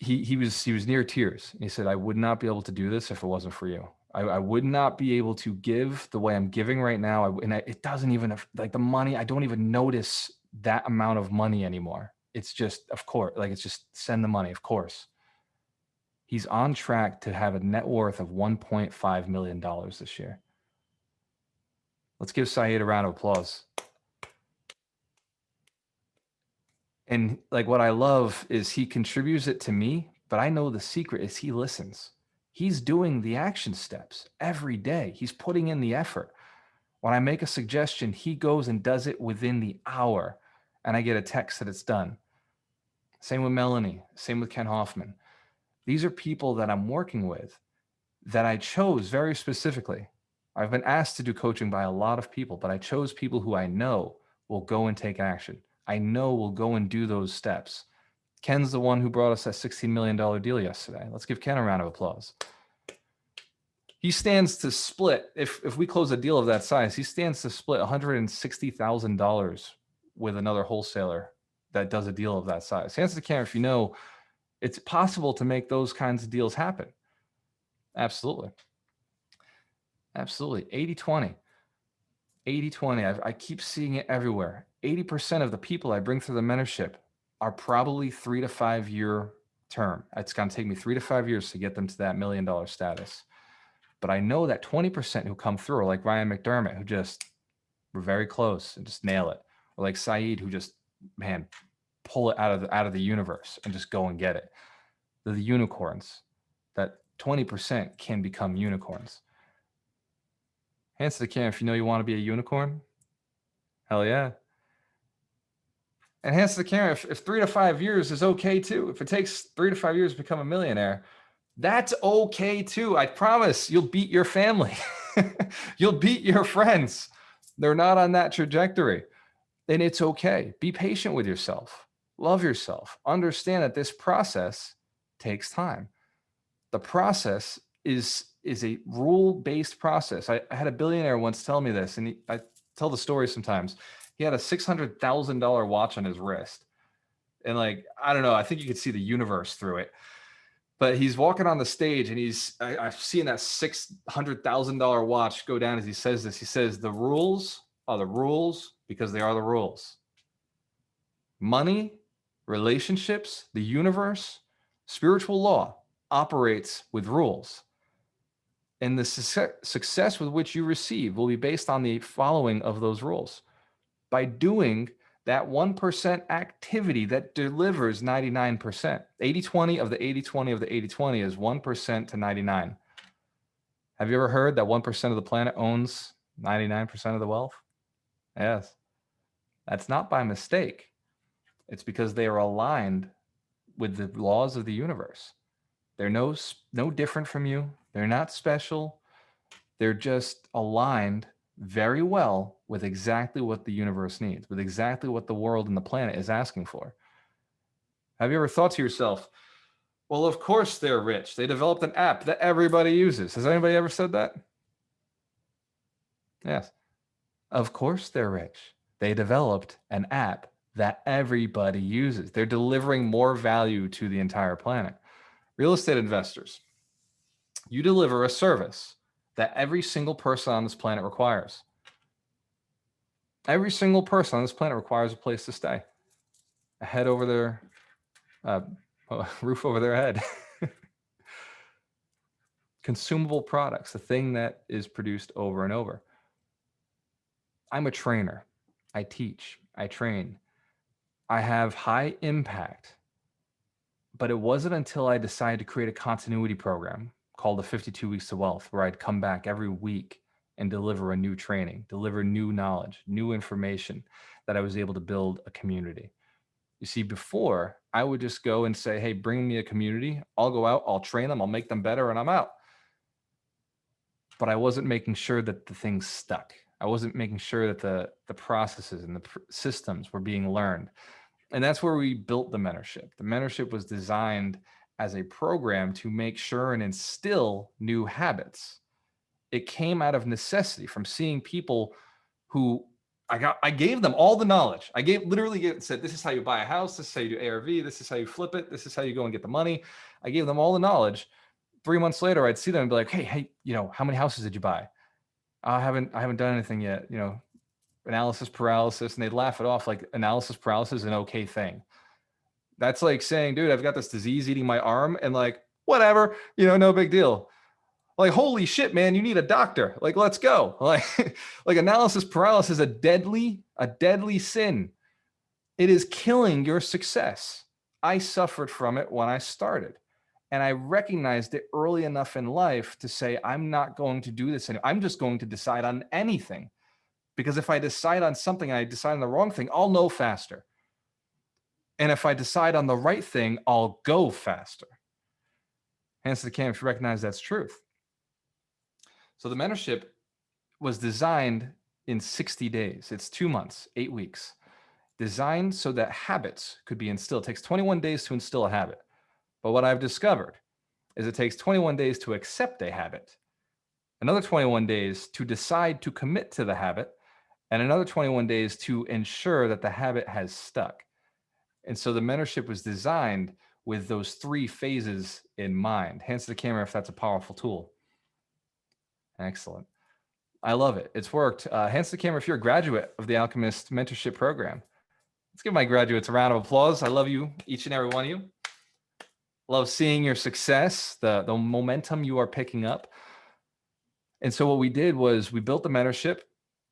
he was near tears. He said, I would not be able to do this if it wasn't for you. I would not be able to give the way I'm giving right now. It doesn't even like the money. I don't even notice that amount of money anymore. It's just, of course, like it's just send the money. Of course. He's on track to have a net worth of $1.5 million this year. Let's give Saeed a round of applause. And like what I love is he contributes it to me, but I know the secret is he listens. He's doing the action steps every day. He's putting in the effort. When I make a suggestion, he goes and does it within the hour, and I get a text that it's done. Same with Melanie, same with Ken Hoffman. These are people that I'm working with that I chose very specifically. I've been asked to do coaching by a lot of people, but I chose people who I know will go and take action. I know will go and do those steps. Ken's the one who brought us that $16 million deal yesterday. Let's give Ken a round of applause. He stands to split, if we close a deal of that size, he stands to split $160,000 with another wholesaler that does a deal of that size. Hands to the camera if you know it's possible to make those kinds of deals happen. Absolutely. Absolutely. 80-20. 80-20. I keep seeing it everywhere. 80% of the people I bring through the mentorship are probably 3 to 5 year term. It's going to take me 3 to 5 years to get them to that $1 million status. But I know that 20% who come through are like Ryan McDermott, who just were very close and just nail it. Or like Saeed, who just, man, pull it out of the universe and just go and get it. They're the unicorns. That 20% can become unicorns. Hands to the camera if you know you want to be a unicorn. Hell yeah. And hands to the camera if 3 to 5 years is okay too. If it takes 3 to 5 years to become a millionaire, that's okay too. I promise you'll beat your family. You'll beat your friends. They're not on that trajectory. And it's okay. Be patient with yourself. Love yourself. Understand that this process takes time. The process is a rule-based process. I had a billionaire once tell me this, and I tell the story sometimes. He had a $600,000 watch on his wrist. And like, I don't know, I think you could see the universe through it. But he's walking on the stage and I've seen that $600,000 watch go down as he says this. He says, the rules are the rules because they are the rules. Money, relationships, the universe, spiritual law operates with rules. And the success with which you receive will be based on the following of those rules. By doing that 1% activity that delivers 99%. 80-20 of the 80-20 of the 80-20 is 1% to 99. Have you ever heard that 1% of the planet owns 99% of the wealth? Yes. That's not by mistake. It's because they are aligned with the laws of the universe. They're no different from you. They're not special. They're just aligned very well with exactly what the universe needs, with exactly what the world and the planet is asking for. Have you ever thought to yourself, well, of course they're rich. They developed an app that everybody uses. Has anybody ever said that? Yes. Of course they're rich. They developed an app that everybody uses. They're delivering more value to the entire planet. Real estate investors, you deliver a service that every single person on this planet requires. Every single person on this planet requires a place to stay, a head over their roof over their head. Consumable products, the thing that is produced over and over. I'm a trainer. I teach. I train. I have high impact. But it wasn't until I decided to create a continuity program called the 52 Weeks to Wealth, where I'd come back every week and deliver a new training, deliver new knowledge, new information, that I was able to build a community. You see, before I would just go and say, hey, bring me a community. I'll go out, I'll train them, I'll make them better, and I'm out. But I wasn't making sure that the things stuck. I wasn't making sure that the processes and the systems were being learned. And that's where we built the mentorship. The mentorship was designed as a program to make sure and instill new habits. It came out of necessity from seeing people who I gave them all the knowledge. I said, this is how you buy a house. This is how you do ARV. This is how you flip it. This is how you go and get the money. I gave them all the knowledge. 3 months later, I'd see them and be like, hey, how many houses did you buy? I haven't done anything yet. Analysis paralysis. And they'd laugh it off like analysis paralysis is an okay thing. That's like saying, dude, I've got this disease eating my arm and like, whatever, no big deal. Like, holy shit, man, you need a doctor. Like, let's go. Like analysis paralysis is a deadly sin. It is killing your success. I suffered from it when I started. And I recognized it early enough in life to say, I'm not going to do this anymore. I'm just going to decide on anything. Because if I decide on something and I decide on the wrong thing, I'll know faster. And if I decide on the right thing, I'll go faster. Hands to the camera if you recognize that's truth. So the mentorship was designed in 60 days. It's 2 months, 8 weeks. Designed so that habits could be instilled. It takes 21 days to instill a habit. But what I've discovered is it takes 21 days to accept a habit, another 21 days to decide to commit to the habit, and another 21 days to ensure that the habit has stuck. And so the mentorship was designed with those 3 phases in mind. Hands to the camera if that's a powerful tool. Excellent. I love it. It's worked. Hands to the camera if you're a graduate of the Alchemist Mentorship Program. Let's give my graduates a round of applause. I love you, each and every one of you. Love seeing your success, the momentum you are picking up. And so what we did was we built the mentorship.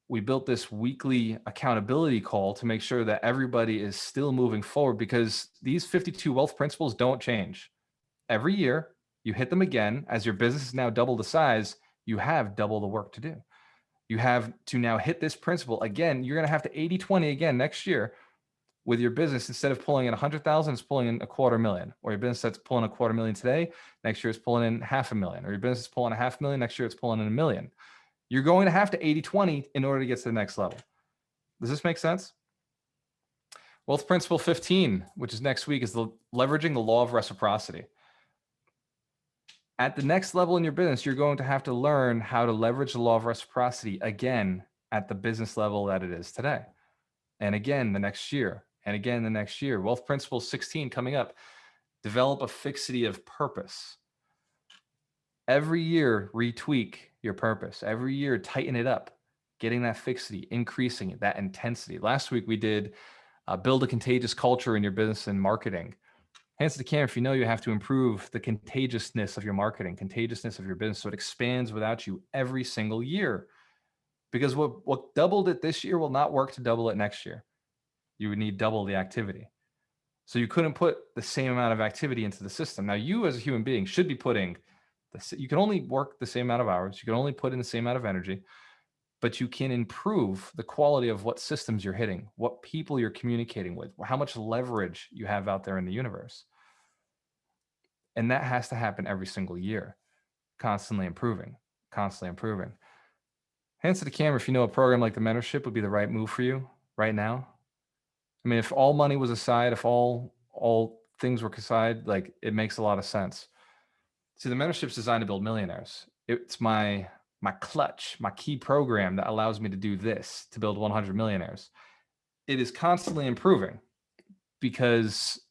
We built this weekly accountability call to make sure that everybody is still moving forward, because these 52 wealth principles don't change. Every year, you hit them again. As your business is now double the size, you have double the work to do. You have to now hit this principle again. You're going to have to 80-20 again next year with your business. Instead of pulling in 100,000, it's pulling in $250,000. Or your business that's pulling $250,000 today, next year it's pulling in $500,000. Or your business is pulling $500,000, next year it's pulling in $1 million. You're going to have to 80-20 in order to get to the next level. Does this make sense? Wealth Principle 15, which is next week, is leveraging the law of reciprocity. At the next level in your business, you're going to have to learn how to leverage the law of reciprocity again at the business level that it is today. And again, the next year, and again, the next year. Wealth Principle 16 coming up. Develop a fixity of purpose. Every year, retweak your purpose. Every year, tighten it up, getting that fixity, increasing it, that intensity. Last week, we did build a contagious culture in your business and marketing. Hands to the camera if you know you have to improve the contagiousness of your marketing, contagiousness of your business, so it expands without you every single year. Because what doubled it this year will not work to double it next year. You would need double the activity. So you couldn't put the same amount of activity into the system. Now, you as a human being should be putting, you can only work the same amount of hours. You can only put in the same amount of energy, but you can improve the quality of what systems you're hitting, what people you're communicating with, how much leverage you have out there in the universe. And that has to happen every single year, constantly improving, constantly improving. Hands to the camera if you know a program like the mentorship would be the right move for you right now. I mean, if all money was aside, if all things were aside, like, it makes a lot of sense. See, the mentorship's designed to build millionaires. It's my clutch, my key program that allows me to do this, to build 100 millionaires. It is constantly improving because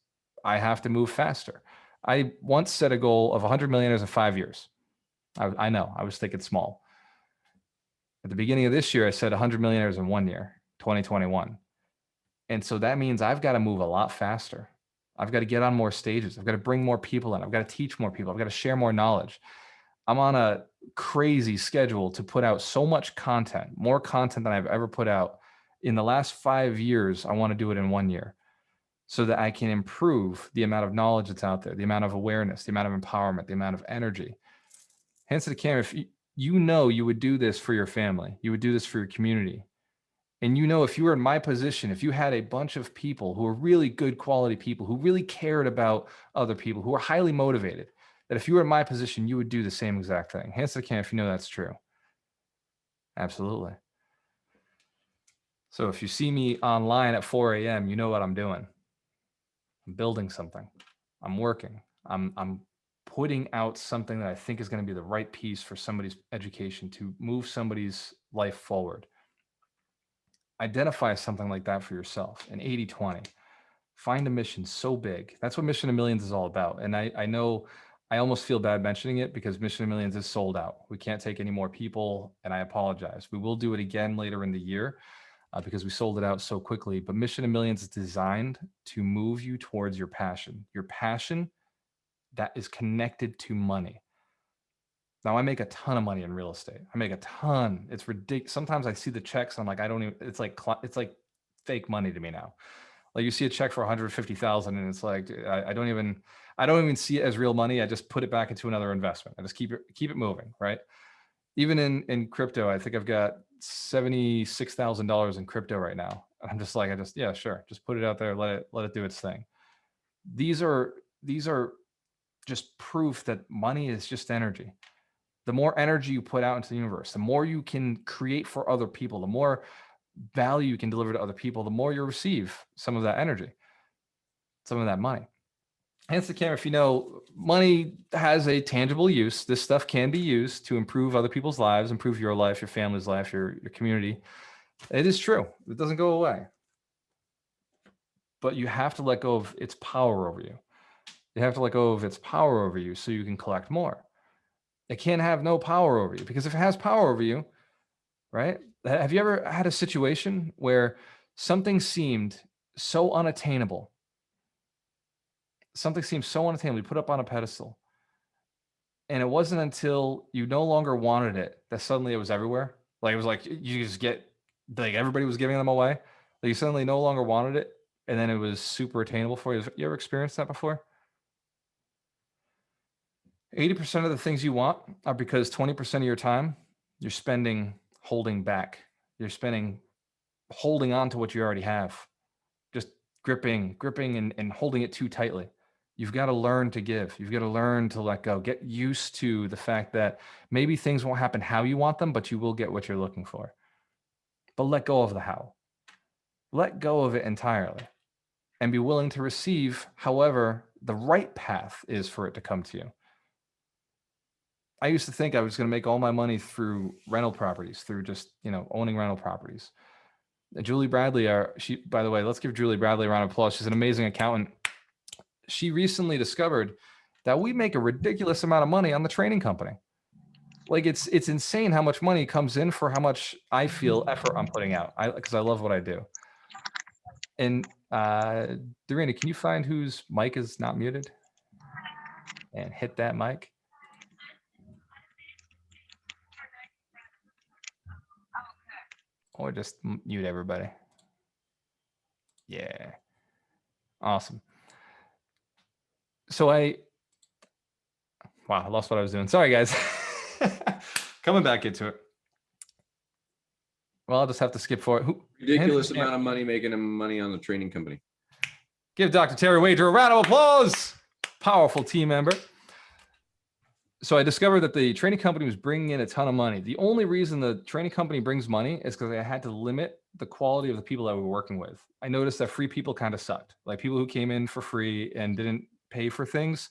I have to move faster. I once set a goal of 100 millionaires in 5 years. I know, I was thinking small. At the beginning of this year, I said 100 millionaires in 1 year, 2021. And so that means I've got to move a lot faster. I've got to get on more stages. I've got to bring more people in. I've got to teach more people. I've got to share more knowledge. I'm on a crazy schedule to put out so much content, more content than I've ever put out. In the last 5 years, I want to do it in 1 year so that I can improve the amount of knowledge that's out there, the amount of awareness, the amount of empowerment, the amount of energy. Hands to the camera, if you know you would do this for your family, you would do this for your community. And you know, if you were in my position, if you had a bunch of people who are really good quality people, who really cared about other people, who are highly motivated, that if you were in my position, you would do the same exact thing. Hands to the camera if you know that's true. Absolutely. So if you see me online at 4 a.m., you know what I'm doing. I'm building something. I'm working. I'm putting out something that I think is going to be the right piece for somebody's education to move somebody's life forward. Identify something like that for yourself, an 80-20. Find a mission so big. That's what Mission to Millions is all about. And I know I almost feel bad mentioning it because Mission to Millions is sold out. We can't take any more people, and I apologize. We will do it again later in the year because we sold it out so quickly. But Mission to Millions is designed to move you towards your passion that is connected to money. Now, I make a ton of money in real estate. I make a ton. It's ridiculous. Sometimes I see the checks. And I'm like, I don't even, it's like fake money to me now. Like you see a check for 150,000 and it's like, I don't even see it as real money. I just put it back into another investment. I just keep it moving. Right. Even in crypto, I think I've got $76,000 in crypto right now. I'm just like, yeah, sure. Just put it out there. Let it do its thing. These are just proof that money is just energy. The more energy you put out into the universe, the more you can create for other people, the more value you can deliver to other people, the more you receive some of that energy, some of that money. Hence the camera, if you know, money has a tangible use. This stuff can be used to improve other people's lives, improve your life, your family's life, your community. It is true. It doesn't go away. But you have to let go of its power over you. You have to let go of its power over you so you can collect more. It can't have no power over you, because if it has power over you, right? Have you ever had a situation where something seemed so unattainable? Something seemed so unattainable, you put up on a pedestal. And it wasn't until you no longer wanted it that suddenly it was everywhere. Like it was like you just get, like everybody was giving them away. Like you suddenly no longer wanted it. And then it was super attainable for you. You ever experienced that before? 80% of the things you want are because 20% of your time you're spending holding back. You're spending holding on to what you already have, just gripping and holding it too tightly. You've got to learn to give. You've got to learn to let go. Get used to the fact that maybe things won't happen how you want them, but you will get what you're looking for. But let go of the how. Let go of it entirely and be willing to receive however the right path is for it to come to you. I used to think I was going to make all my money through rental properties, through just, owning rental properties. Julie Bradley, by the way, let's give Julie Bradley a round of applause. She's an amazing accountant. She recently discovered that we make a ridiculous amount of money on the training company. Like it's insane how much money comes in for how much I feel effort I'm putting out. Because I love what I do. And Dorina, can you find whose mic is not muted? And hit that mic. Or just mute everybody. Yeah. Awesome. So I lost what I was doing. Sorry, guys. Coming back into it. Well, I'll just have to skip forward. Ridiculous amount of money making him money on the training company. Give Dr. Terry Wager a round of applause. Powerful team member. So I discovered that the training company was bringing in a ton of money. The only reason the training company brings money is because I had to limit the quality of the people that we were working with. I noticed that free people kind of sucked. Like people who came in for free and didn't pay for things,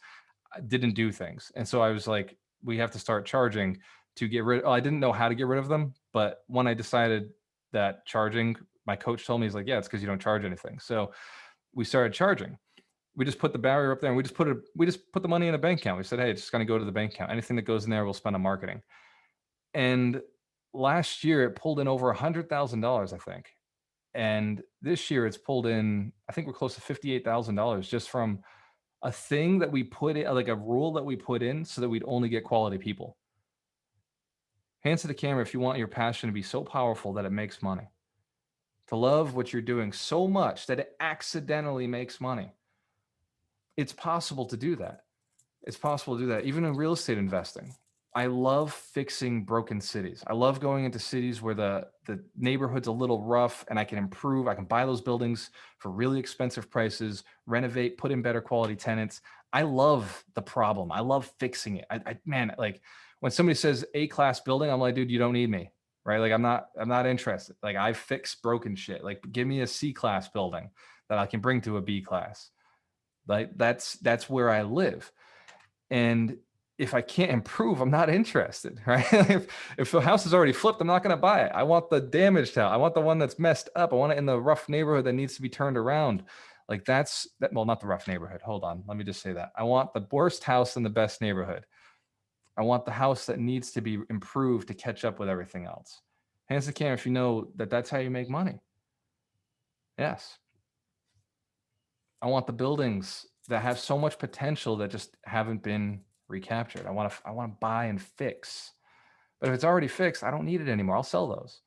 didn't do things. And so I was like, we have to start charging to get rid. I didn't know how to get rid of them. But when I decided that charging, my coach told me, he's like, yeah, it's because you don't charge anything. So we started charging. We just put the barrier up there and we just put the money in a bank account. We said, hey, it's just going to go to the bank account. Anything that goes in there, we'll spend on marketing. And last year it pulled in over $100,000, I think. And this year it's pulled in, I think we're close to $58,000 just from a thing that we put in, like a rule that we put in so that we'd only get quality people. Hands to the camera if you want your passion to be so powerful that it makes money. To love what you're doing so much that it accidentally makes money. It's possible to do that. It's possible to do that, even in real estate investing. I love fixing broken cities. I love going into cities where the neighborhood's a little rough and I can improve. I can buy those buildings for really expensive prices, renovate, put in better quality tenants. I love the problem. I love fixing it. Man, like when somebody says A-class building, I'm like, dude, you don't need me, right? Like I'm not interested. Like I fix broken shit. Like give me a C-class building that I can bring to a B-class. Like that's where I live. And if I can't improve, I'm not interested, right? If the house is already flipped, I'm not going to buy it. I want the damaged house. I want the one that's messed up. I want it in the rough neighborhood that needs to be turned around. Like well, not the rough neighborhood. Hold on. Let me just say that. I want the worst house in the best neighborhood. I want the house that needs to be improved to catch up with everything else. Hands to the camera if you know that that's how you make money. Yes. I want the buildings that have so much potential that just haven't been recaptured. I want to buy and fix. But if it's already fixed, I don't need it anymore. I'll sell those.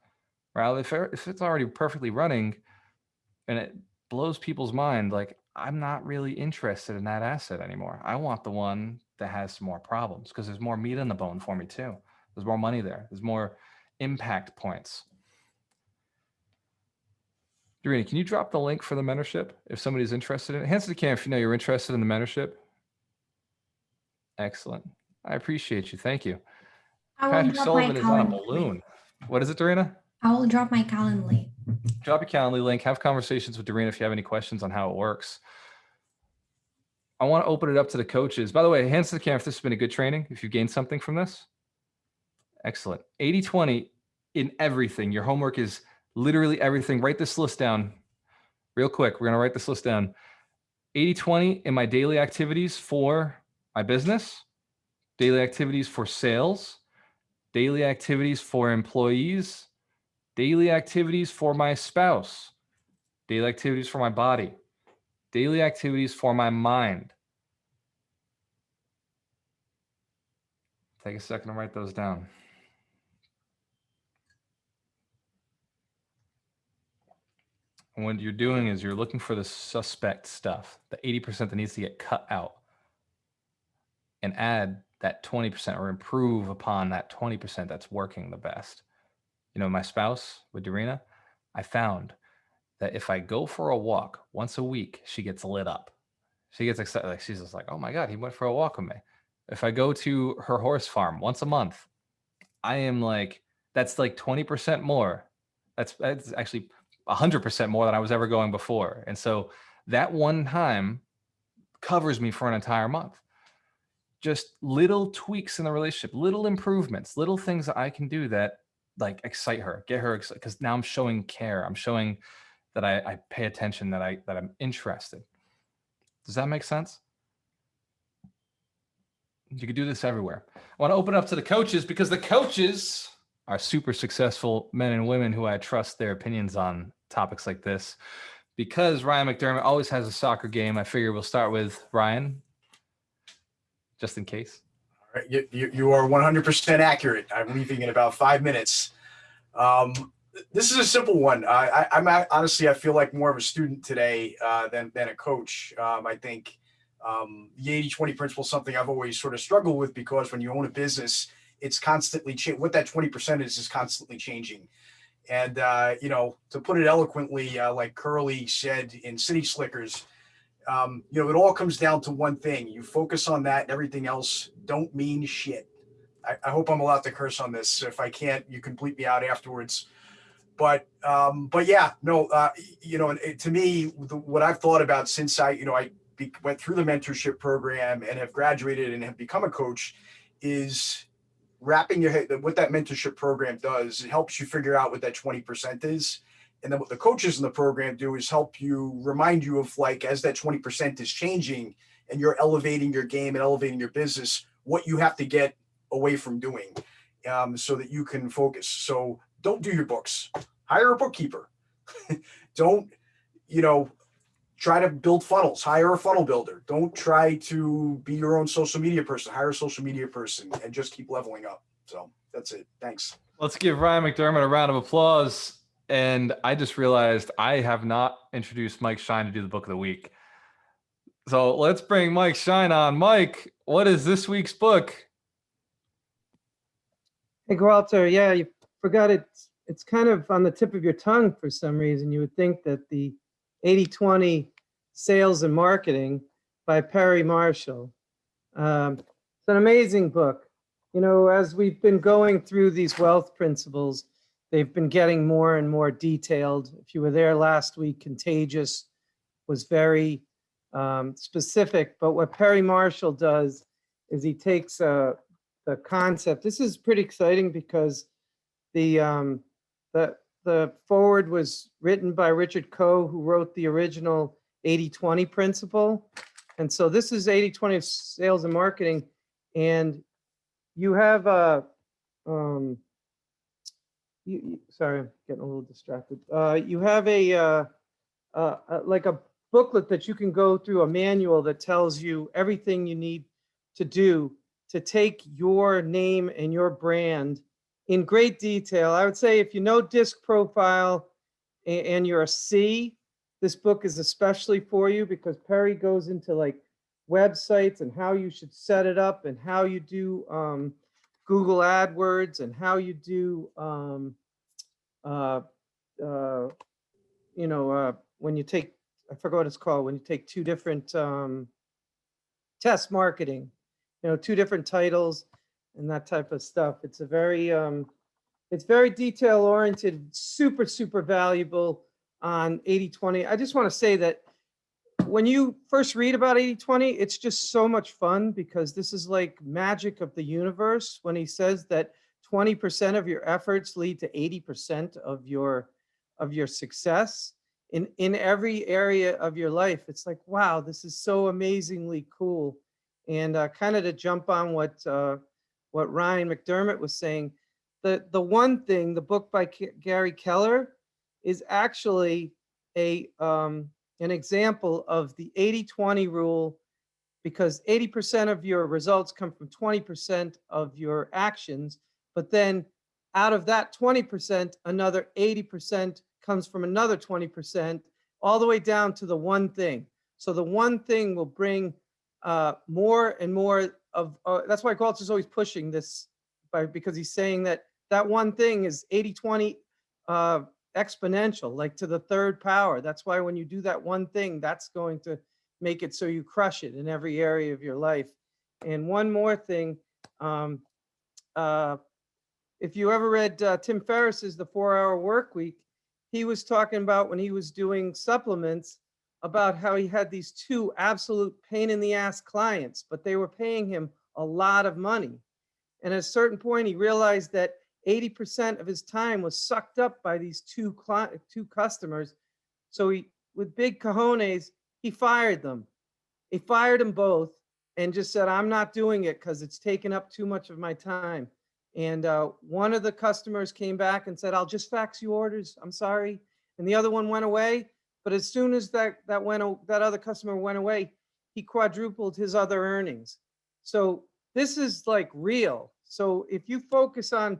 Right? If it's already perfectly running and it blows people's mind, like, I'm not really interested in that asset anymore. I want the one that has some more problems because there's more meat on the bone for me too. There's more money there. There's more impact points. Dorina, can you drop the link for the mentorship if somebody's interested in it? Hands to the camera if you know you're interested in the mentorship. Excellent. I appreciate you. Thank you. Patrick Sullivan is on a balloon. What is it, Dorina? I will drop my Calendly. Drop your Calendly link. Have conversations with Dorina if you have any questions on how it works. I want to open it up to the coaches. By the way, hands to the camera if this has been a good training, if you've gained something from this. Excellent. 80-20 in everything. Your homework is literally everything. Write this list down real quick. We're going to write this list down. 80-20 in my daily activities for my business, daily activities for sales, daily activities for employees, daily activities for my spouse, daily activities for my body, daily activities for my mind. Take a second to write those down. And what you're doing is you're looking for the suspect stuff, the 80% that needs to get cut out, and add that 20% or improve upon that 20% that's working the best. You know, my spouse with Dorina, I found that if I go for a walk once a week, she gets lit up. She gets excited. Like, she's just like, oh my God, he went for a walk with me. If I go to her horse farm once a month, I am like, that's like 20% more. That's actually 100% more than I was ever going before. And so that one time covers me for an entire month. Just little tweaks in the relationship, little improvements, little things that I can do that like excite her, get her excited, because now I'm showing care. I'm showing that I pay attention, that I'm interested. Does that make sense? You could do this everywhere. I want to open up to the coaches because the coaches are super successful men and women who I trust their opinions on topics like this. Because Ryan McDermott always has a soccer game, I figure we'll start with Ryan, just in case. All right, you are 100% accurate. I'm leaving in about 5 minutes. This is a simple one. I'm honestly, I feel like more of a student today than a coach. I think the 80-20 principle is something I've always sort of struggled with because when you own a business, it's constantly what that 20% is constantly changing. And, you know, to put it eloquently, like Curly said in City Slickers, you know, it all comes down to one thing. You focus on that and everything else don't mean shit. I hope I'm allowed to curse on this. If I can't, you can bleep me out afterwards. But yeah, no, you know, to me, what I've thought about since I went through the mentorship program and have graduated and have become a coach is wrapping your head. What that mentorship program does, it helps you figure out what that 20% is. And then what the coaches in the program do is help you, remind you of, like, as that 20% is changing and you're elevating your game and elevating your business, what you have to get away from doing so that you can focus. So don't do your books. Hire a bookkeeper. Don't, you know, try to build funnels. Hire a funnel builder. Don't try to be your own social media person. Hire a social media person and just keep leveling up. So that's it. Thanks. Let's give Ryan McDermott a round of applause. And I just realized I have not introduced Mike Shine to do the book of the week. So let's bring Mike Shine on. Mike, what is this week's book? Hey, Walter. Yeah, you forgot it's kind of on the tip of your tongue for some reason. You would think that the 80-20 Sales and Marketing by Perry Marshall. It's an amazing book. You know, as we've been going through these wealth principles, they've been getting more and more detailed. If you were there last week, Contagious was very specific. But what Perry Marshall does is he takes the concept. This is pretty exciting because the the forward was written by Richard Coe, who wrote the original 80-20 principle. And so this is 80-20 of sales and marketing. And you have a, sorry, I'm getting a little distracted. You have like a booklet that you can go through, a manual that tells you everything you need to do to take your name and your brand in great detail. I would say if you know disc profile and you're a C, this book is especially for you, because Perry goes into like websites and how you should set it up and how you do Google AdWords and how you do when you take, I forgot what it's called, when you take two different test marketing, two different titles and that type of stuff. It's a very, it's very detail oriented, super, super valuable on 80-20. I just want to say that when you first read about 80-20, it's just so much fun, because this is like magic of the universe when he says that 20% of your efforts lead to 80% of your success in every area of your life. It's like, wow, this is so amazingly cool. And kind of to jump on what Ryan McDermott was saying, the one thing, the book by Gary Keller is actually an example of the 80-20 rule, because 80% of your results come from 20% of your actions, but then out of that 20%, another 80% comes from another 20%, all the way down to the one thing. So the one thing will bring more and more of, that's why Galt's is always pushing this, because he's saying that one thing is 80-20 exponential, like to the third power. That's why when you do that one thing, that's going to make it so you crush it in every area of your life. And one more thing, if you ever read Tim Ferriss's The 4-Hour Work Week, he was talking about when he was doing supplements about how he had these two absolute pain in the ass clients, but they were paying him a lot of money. And at a certain point, he realized that 80% of his time was sucked up by these two customers. So he, with big cojones, he fired them. He fired them both and just said, I'm not doing it because it's taken up too much of my time. And one of the customers came back and said, I'll just fax you orders. I'm sorry. And the other one went away. But as soon as that other customer went away, he quadrupled his other earnings. So this is like real. So if you focus on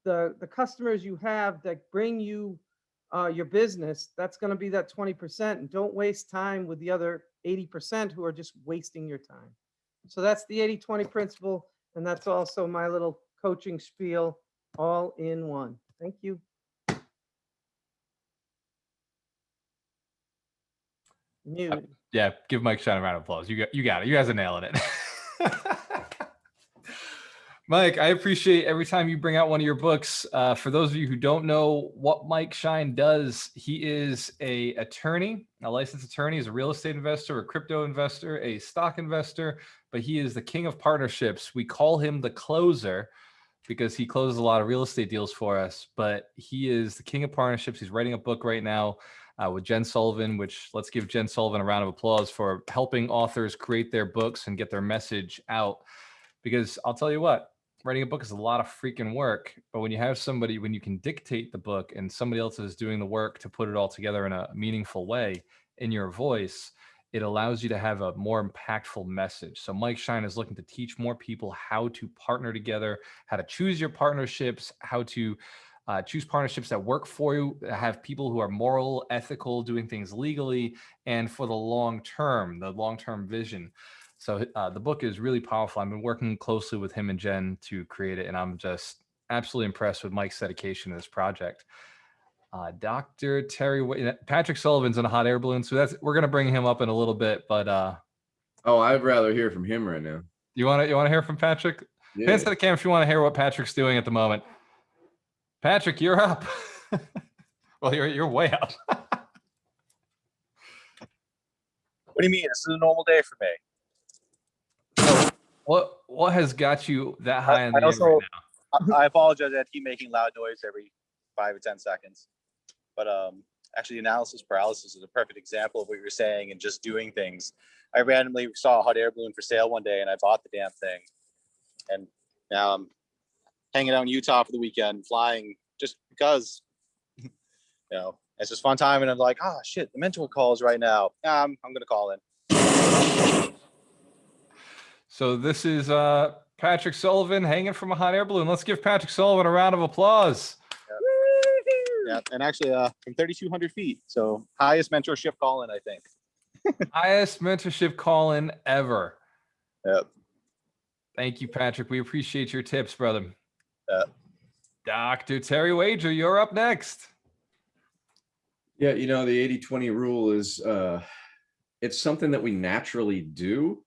the customers you have that bring you your business, that's going to be that 20%. And don't waste time with the other 80% who are just wasting your time. So that's the 80-20 principle. And that's also my little coaching spiel all in one. Thank you. Muted. Yeah, give Mike Shine a round of applause. You got it. You guys are nailing it. Mike, I appreciate every time you bring out one of your books. For those of you who don't know what Mike Shine does, he is a attorney, a licensed attorney. He's a real estate investor, a crypto investor, a stock investor, but he is the king of partnerships. We call him the closer because he closes a lot of real estate deals for us, but he is the king of partnerships. He's writing a book right now with Jen Sullivan, which let's give Jen Sullivan a round of applause for helping authors create their books and get their message out. Because I'll tell you what, writing a book is a lot of freaking work, but when you have somebody, when you can dictate the book and somebody else is doing the work to put it all together in a meaningful way in your voice, it allows you to have a more impactful message. So Mike Shine is looking to teach more people how to partner together, how to choose your partnerships, how to choose partnerships that work for you, have people who are moral, ethical, doing things legally, and for the long-term vision. So the book is really powerful. I've been working closely with him and Jen to create it, and I'm just absolutely impressed with Mike's dedication to this project. Dr. Terry, Patrick Sullivan's in a hot air balloon, so we're going to bring him up in a little bit. But oh, I'd rather hear from him right now. You want to hear from Patrick? Yeah. Pants to the cam if you want to hear what Patrick's doing at the moment. Patrick, you're up. Well, you're way up. What do you mean? This is a normal day for me. What has got you that high in I the air also, right now? I apologize. I keep making loud noise every 5 or 10 seconds. But actually, analysis paralysis is a perfect example of what you're saying and just doing things. I randomly saw a hot air balloon for sale one day and I bought the damn thing. And now I'm hanging out in Utah for the weekend, flying just because, it's just fun time. And I'm like, oh shit, the mentor calls right now. I'm going to call in. So this is Patrick Sullivan hanging from a hot air balloon. Let's give Patrick Sullivan a round of applause. Yeah, and actually from 3,200 feet. So highest mentorship call in, I think. Highest mentorship call in ever. Yep. Thank you, Patrick. We appreciate your tips, brother. Yep. Dr. Terry Wager, you're up next. Yeah, the 80-20 rule is it's something that we naturally do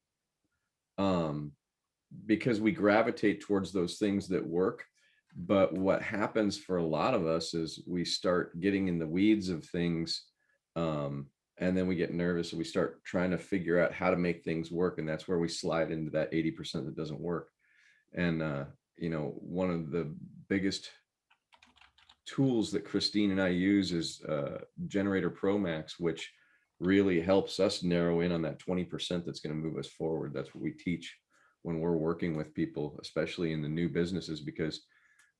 because we gravitate towards those things that work. But what happens for a lot of us is we start getting in the weeds of things, and then we get nervous and we start trying to figure out how to make things work. And that's where we slide into that 80% that doesn't work. And, one of the biggest tools that Christine and I use is Generator Pro Max, which really helps us narrow in on that 20% that's going to move us forward. That's what we teach when we're working with people, especially in the new businesses, because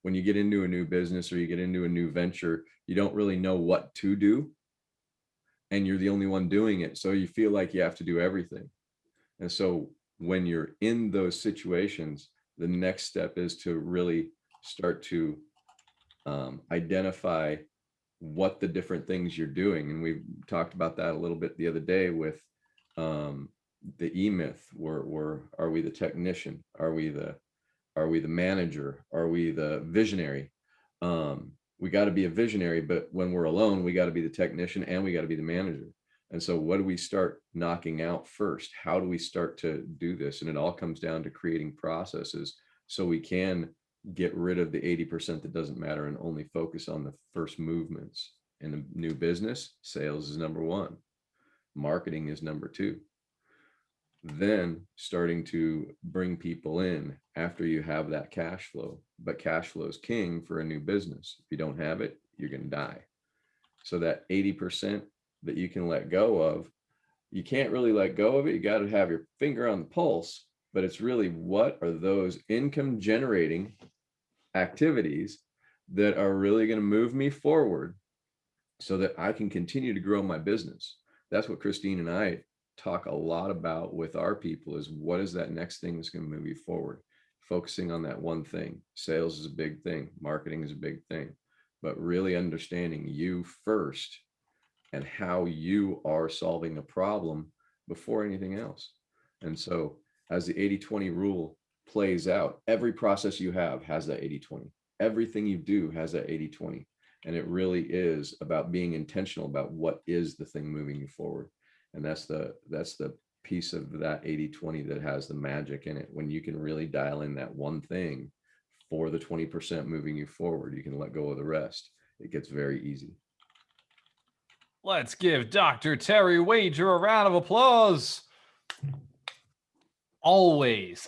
when you get into a new business or you get into a new venture, you don't really know what to do. And you're the only one doing it. So you feel like you have to do everything. And so when you're in those situations, the next step is to really start to identify what the different things you're doing. And we talked about that a little bit the other day with the E-Myth, where are we the technician? Are we the manager? Are we the visionary? We got to be a visionary, but when we're alone, we got to be the technician and we got to be the manager. And so what do we start knocking out first? How do we start to do this? And it all comes down to creating processes so we can get rid of the 80% that doesn't matter and only focus on the first movements. In a new business, sales is number one. Marketing is number two. Then starting to bring people in after you have that cash flow. But cash flow is king for a new business. If you don't have it, you're going to die. So that 80% that you can let go of, you can't really let go of it. You got to have your finger on the pulse, but it's really what are those income generating activities that are really going to move me forward so that I can continue to grow my business. That's what Christine and I talk a lot about with our people, is what is that next thing that's going to move you forward? Focusing on that one thing. Sales is a big thing. Marketing is a big thing, but really understanding you first and how you are solving a problem before anything else. And so as the 80-20 rule plays out, every process you have has that 80-20. Everything you do has that 80-20. And it really is about being intentional about what is the thing moving you forward. And that's the piece of that 80-20 that has the magic in it. When you can really dial in that one thing for the 20% moving you forward, you can let go of the rest. It gets very easy. Let's give Dr. Terry Wager a round of applause. Always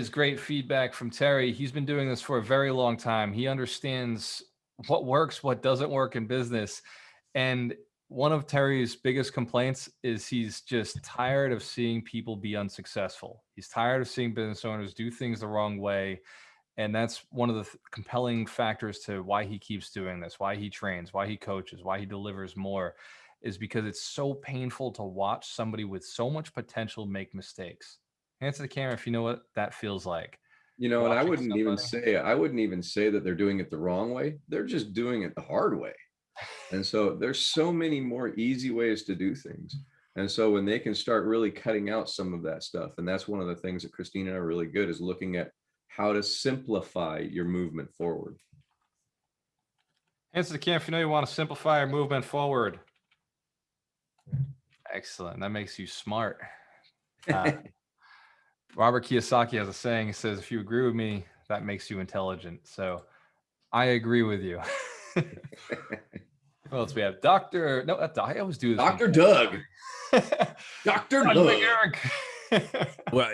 great feedback from Terry. He's been doing this for a very long time. He understands what works, what doesn't work in business. And one of Terry's biggest complaints is he's just tired of seeing people be unsuccessful. He's tired of seeing business owners do things the wrong way. And that's one of the compelling factors to why he keeps doing this, why he trains, why he coaches, why he delivers more, is because it's so painful to watch somebody with so much potential make mistakes. Answer the camera if you know what that feels like. And I wouldn't even say that they're doing it the wrong way. They're just doing it the hard way. And so there's so many more easy ways to do things. And so when they can start really cutting out some of that stuff, and that's one of the things that Christine and I are really good, is looking at how to simplify your movement forward. Answer the camera if you know you want to simplify your movement forward. Excellent. That makes you smart. Robert Kiyosaki has a saying. He says, if you agree with me, that makes you intelligent. So I agree with you. What else we have? I always do this. Dr. Doug. Dr. Doug. Eric. Well,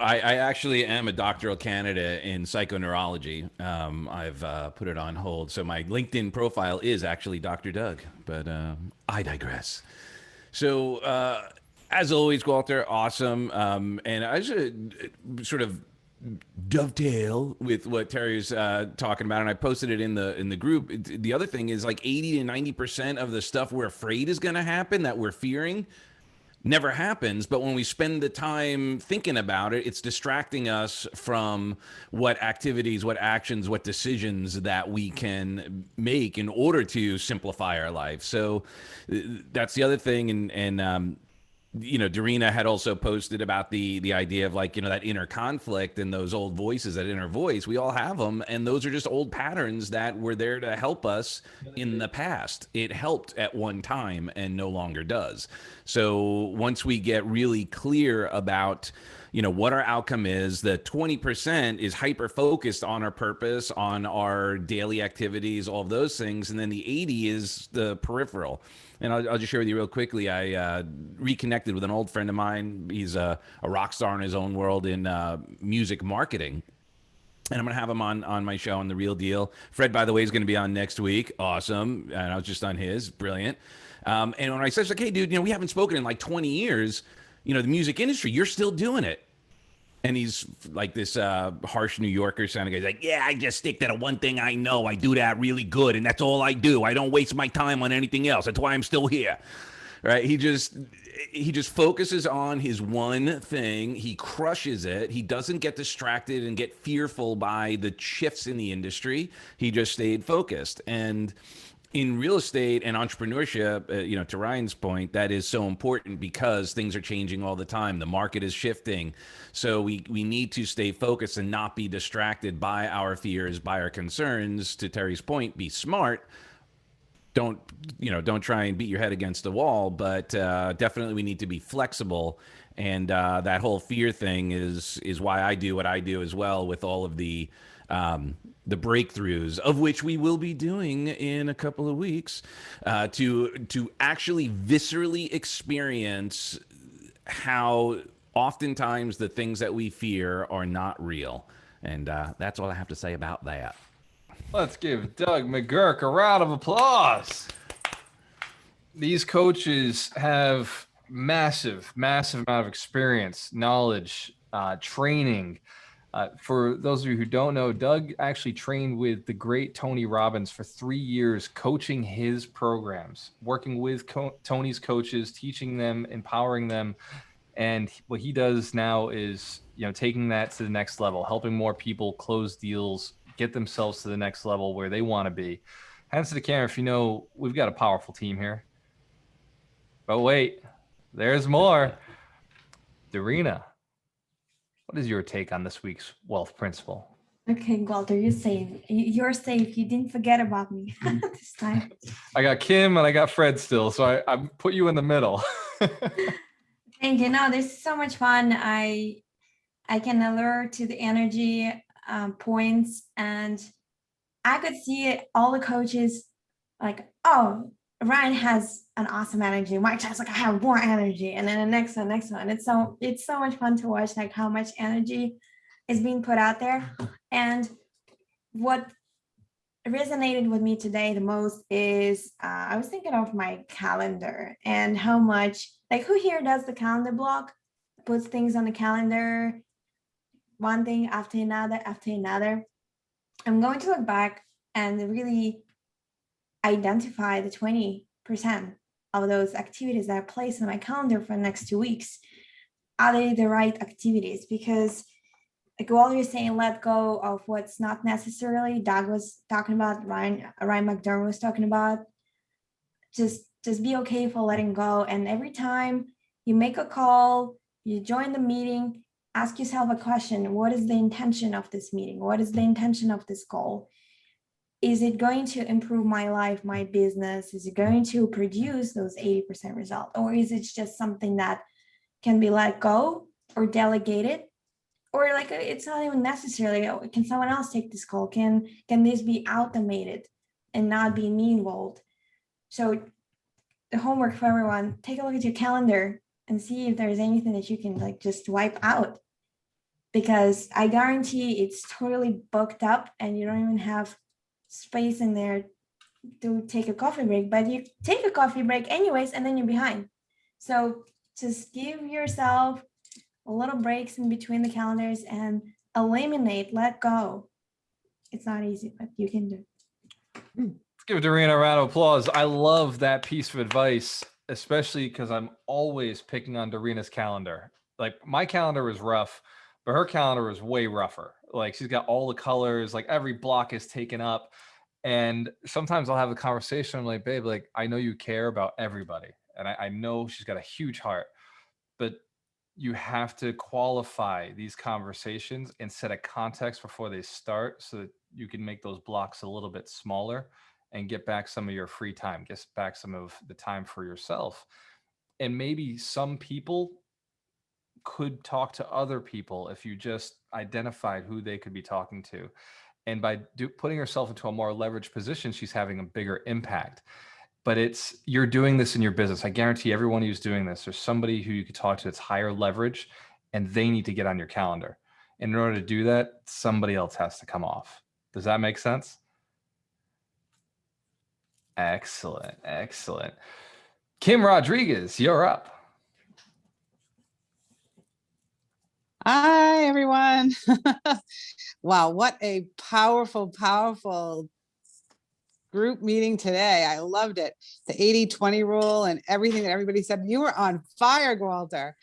I actually am a doctoral candidate in psychoneurology. I've put it on hold. So my LinkedIn profile is actually Dr. Doug, but I digress. So, as always, Walter, awesome. And I should sort of dovetail with what Terry's talking about, and I posted it in the group. The other thing is like 80 to 90% of the stuff we're afraid is going to happen, that we're fearing, never happens. But when we spend the time thinking about it, it's distracting us from what activities, what actions, what decisions that we can make in order to simplify our life. So that's the other thing. And Dorina had also posted about the idea of like, that inner conflict and those old voices, that inner voice. We all have them, and those are just old patterns that were there to help us in the past. It helped at one time and no longer does. So once we get really clear about what our outcome is, the 20% is hyper focused on our purpose, on our daily activities, all of those things, and then the 80 is the peripheral. And I'll just share with you real quickly. I reconnected with an old friend of mine. He's a rock star in his own world in music marketing. And I'm going to have him on my show on The Real Deal. Fred, by the way, is going to be on next week. Awesome. And I was just on his. Brilliant. And when I said, like, hey, dude, we haven't spoken in like 20 years. The music industry, you're still doing it. And he's like this harsh New Yorker sounding guy. He's like, yeah, I just stick to the one thing I know. I do that really good, and that's all I do. I don't waste my time on anything else. That's why I'm still here. Right? He just focuses on his one thing. He crushes it. He doesn't get distracted and get fearful by the shifts in the industry. He just stayed focused. And in real estate and entrepreneurship, to Ryan's point, that is so important because things are changing all the time. The market is shifting. So we need to stay focused and not be distracted by our fears, by our concerns. To Terry's point, be smart. Don't try and beat your head against the wall, but definitely we need to be flexible. And that whole fear thing is why I do what I do as well, with all of the breakthroughs, of which we will be doing in a couple of weeks, to actually viscerally experience how oftentimes the things that we fear are not real. And that's all I have to say about that. Let's give Doug McGurk a round of applause. These coaches have massive amount of experience, knowledge, training. For those of you who don't know, Doug actually trained with the great Tony Robbins for 3 years, coaching his programs, working with Tony's coaches, teaching them, empowering them. And what he does now is, taking that to the next level, helping more people close deals, get themselves to the next level where they want to be. Hands to the camera if we've got a powerful team here. But wait, there's more. Dorina, what is your take on this week's wealth principle? Okay, Walter, you're safe. You're safe. You didn't forget about me this time. I got Kim and I got Fred still, so I put you in the middle. Thank you. No, this is so much fun. I can alert to the energy points, and I could see all the coaches like, oh, Ryan has an awesome energy. Mike just like, I have more energy, and then the next one. It's so much fun to watch, like how much energy is being put out there. And what resonated with me today the most is I was thinking of my calendar and how much, like, who here does the calendar block, puts things on the calendar, one thing after another after another. I'm going to look back and really identify the 20% of those activities that I place on my calendar for the next 2 weeks. Are they the right activities? Because like while you're saying, let go of what's not necessarily, Doug was talking about, Ryan McDermott was talking about, just be okay for letting go. And every time you make a call, you join the meeting, ask yourself a question. What is the intention of this meeting? What is the intention of this call? Is it going to improve my life, my business? Is it going to produce those 80% result? Or is it just something that can be let go or delegated? Or like it's not even necessarily, can someone else take this call? Can this be automated and not be me involved? So the homework for everyone, take a look at your calendar and see if there's anything that you can like just wipe out. Because I guarantee it's totally booked up and you don't even have space in there to take a coffee break, but you take a coffee break anyways, and then you're behind. So just give yourself a little breaks in between the calendars and eliminate, let go. It's not easy, but you can do. Let's give Doreen a round of applause. I love that piece of advice, especially because I'm always picking on Doreen's calendar. Like my calendar was rough, but her calendar was way rougher. Like she's got all the colors, like every block is taken up. And sometimes I'll have a conversation. I'm like, babe, like I know you care about everybody. And I know she's got a huge heart, but you have to qualify these conversations and set a context before they start so that you can make those blocks a little bit smaller and get back some of your free time, get back some of the time for yourself. And maybe some people could talk to other people if you just identified who they could be talking to. And by putting herself into a more leveraged position, she's having a bigger impact. But you're doing this in your business. I guarantee everyone who's doing this, there's somebody who you could talk to that's higher leverage and they need to get on your calendar. And in order to do that, somebody else has to come off. Does that make sense? Excellent. Excellent. Kim Rodriguez, you're up. Hi, everyone. Wow, what a powerful, powerful group meeting today. I loved it. The 80-20 rule and everything that everybody said. You were on fire, Walter.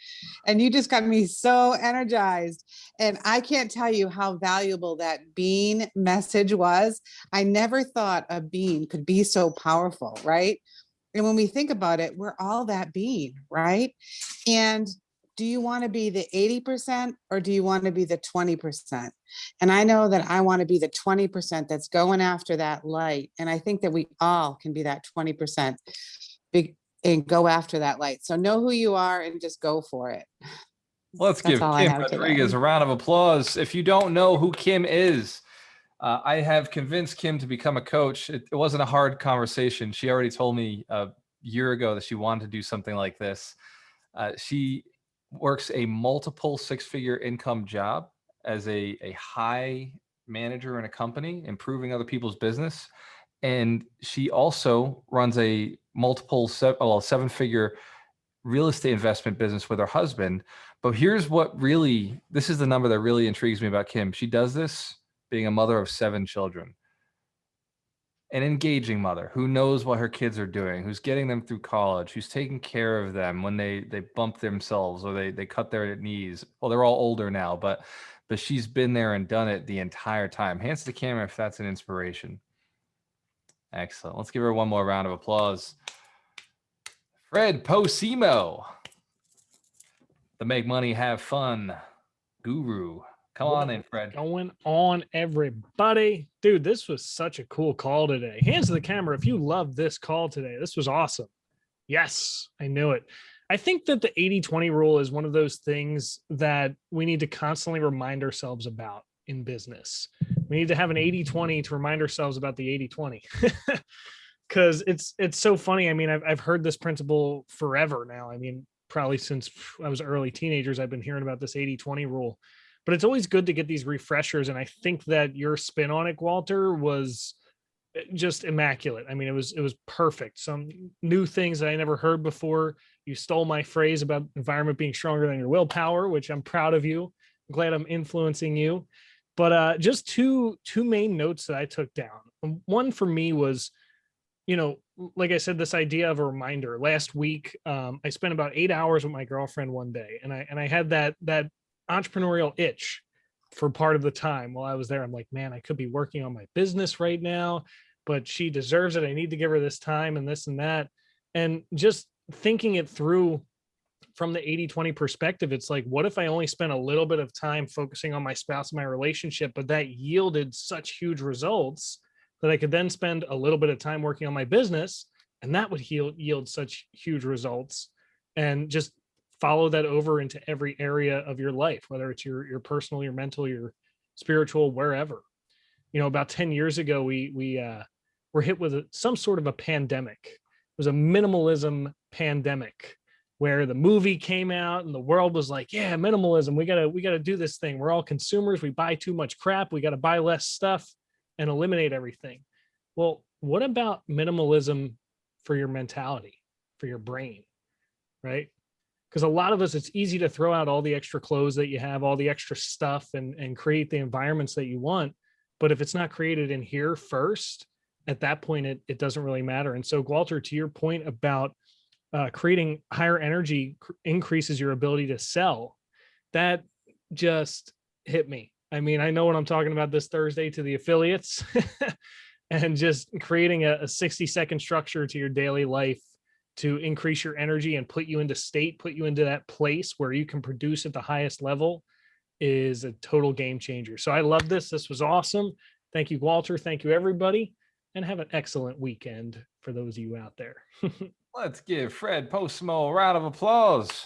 And you just got me so energized. And I can't tell you how valuable that bean message was. I never thought a bean could be so powerful, right? And when we think about it, we're all that bean, right? And do you want to be the 80% or do you want to be the 20%? And I know that I want to be the 20% that's going after that light. And I think that we all can be that 20% and go after that light. So know who you are and just go for it. Let's give Kim Rodriguez a round of applause. If you don't know who Kim is, I have convinced Kim to become a coach. It wasn't a hard conversation. She already told me a year ago that she wanted to do something like this. She works a multiple six-figure income job as a high manager in a company, improving other people's business. And she also runs a multiple seven-figure real estate investment business with her husband. But here's this is the number that really intrigues me about Kim. She does this being a mother of 7 children. An engaging mother who knows what her kids are doing, who's getting them through college, who's taking care of them when they bump themselves or they cut their knees. Well, they're all older now, but she's been there and done it the entire time. Hands to the camera if that's an inspiration. Excellent. Let's give her one more round of applause. Fred Posimo, the Make Money Have Fun guru. Come on in, Fred. Going on, everybody. Dude, this was such a cool call today. Hands to the camera if you love this call today. This was awesome. Yes, I knew it. I think that the 80-20 rule is one of those things that we need to constantly remind ourselves about in business. We need to have an 80-20 to remind ourselves about the 80-20. Because it's so funny. I mean, I've heard this principle forever now. I mean, probably since I was early teenagers, I've been hearing about this 80-20 rule. But it's always good to get these refreshers. And I think that your spin on it, Walter, was just immaculate. I mean, it was perfect. Some new things that I never heard before. You stole my phrase about environment being stronger than your willpower, which I'm proud of you. I'm glad I'm influencing you. But just two main notes that I took down. One for me was, like I said, this idea of a reminder. Last week, I spent about 8 hours with my girlfriend one day, and I had that entrepreneurial itch for part of the time while I was there. I'm like, man, I could be working on my business right now, but she deserves it. I need to give her this time and this and that. And just thinking it through from the 80-20 perspective, it's like, what if I only spent a little bit of time focusing on my spouse and my relationship, but that yielded such huge results that I could then spend a little bit of time working on my business, and that would yield such huge results, and just follow that over into every area of your life, whether it's your personal, your mental, your spiritual, wherever. About 10 years ago, we were hit with some sort of a pandemic. It was a minimalism pandemic. where the movie came out and the world was like, yeah, minimalism. We gotta do this thing. We're all consumers. We buy too much crap. We got to buy less stuff and eliminate everything. Well, what about minimalism for your mentality, for your brain, right? Because a lot of us, it's easy to throw out all the extra clothes that you have, all the extra stuff, and create the environments that you want. But if it's not created in here first, at that point, it doesn't really matter. And so, Walter, to your point about creating higher energy increases your ability to sell, that just hit me. I mean, I know what I'm talking about this Thursday to the affiliates and just creating a 60-second structure to your daily life to increase your energy and put you into state, put you into that place where you can produce at the highest level is a total game changer. So I love this. This was awesome. Thank you, Walter. Thank you, everybody. And have an excellent weekend for those of you out there. Let's give Fred Postmo a round of applause.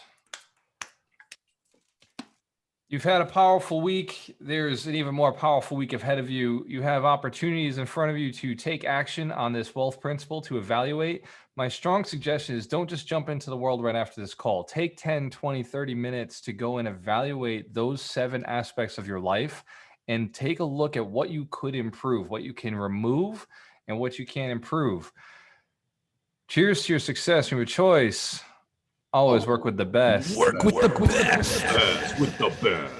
You've had a powerful week. There's an even more powerful week ahead of you. You have opportunities in front of you to take action on this wealth principle, to evaluate. My strong suggestion is don't just jump into the world right after this call. Take 10, 20, 30 minutes to go and evaluate those 7 aspects of your life and take a look at what you could improve, what you can remove, and what you can improve. Cheers to your success and your choice. Always work with the best. Work with the best. With the best.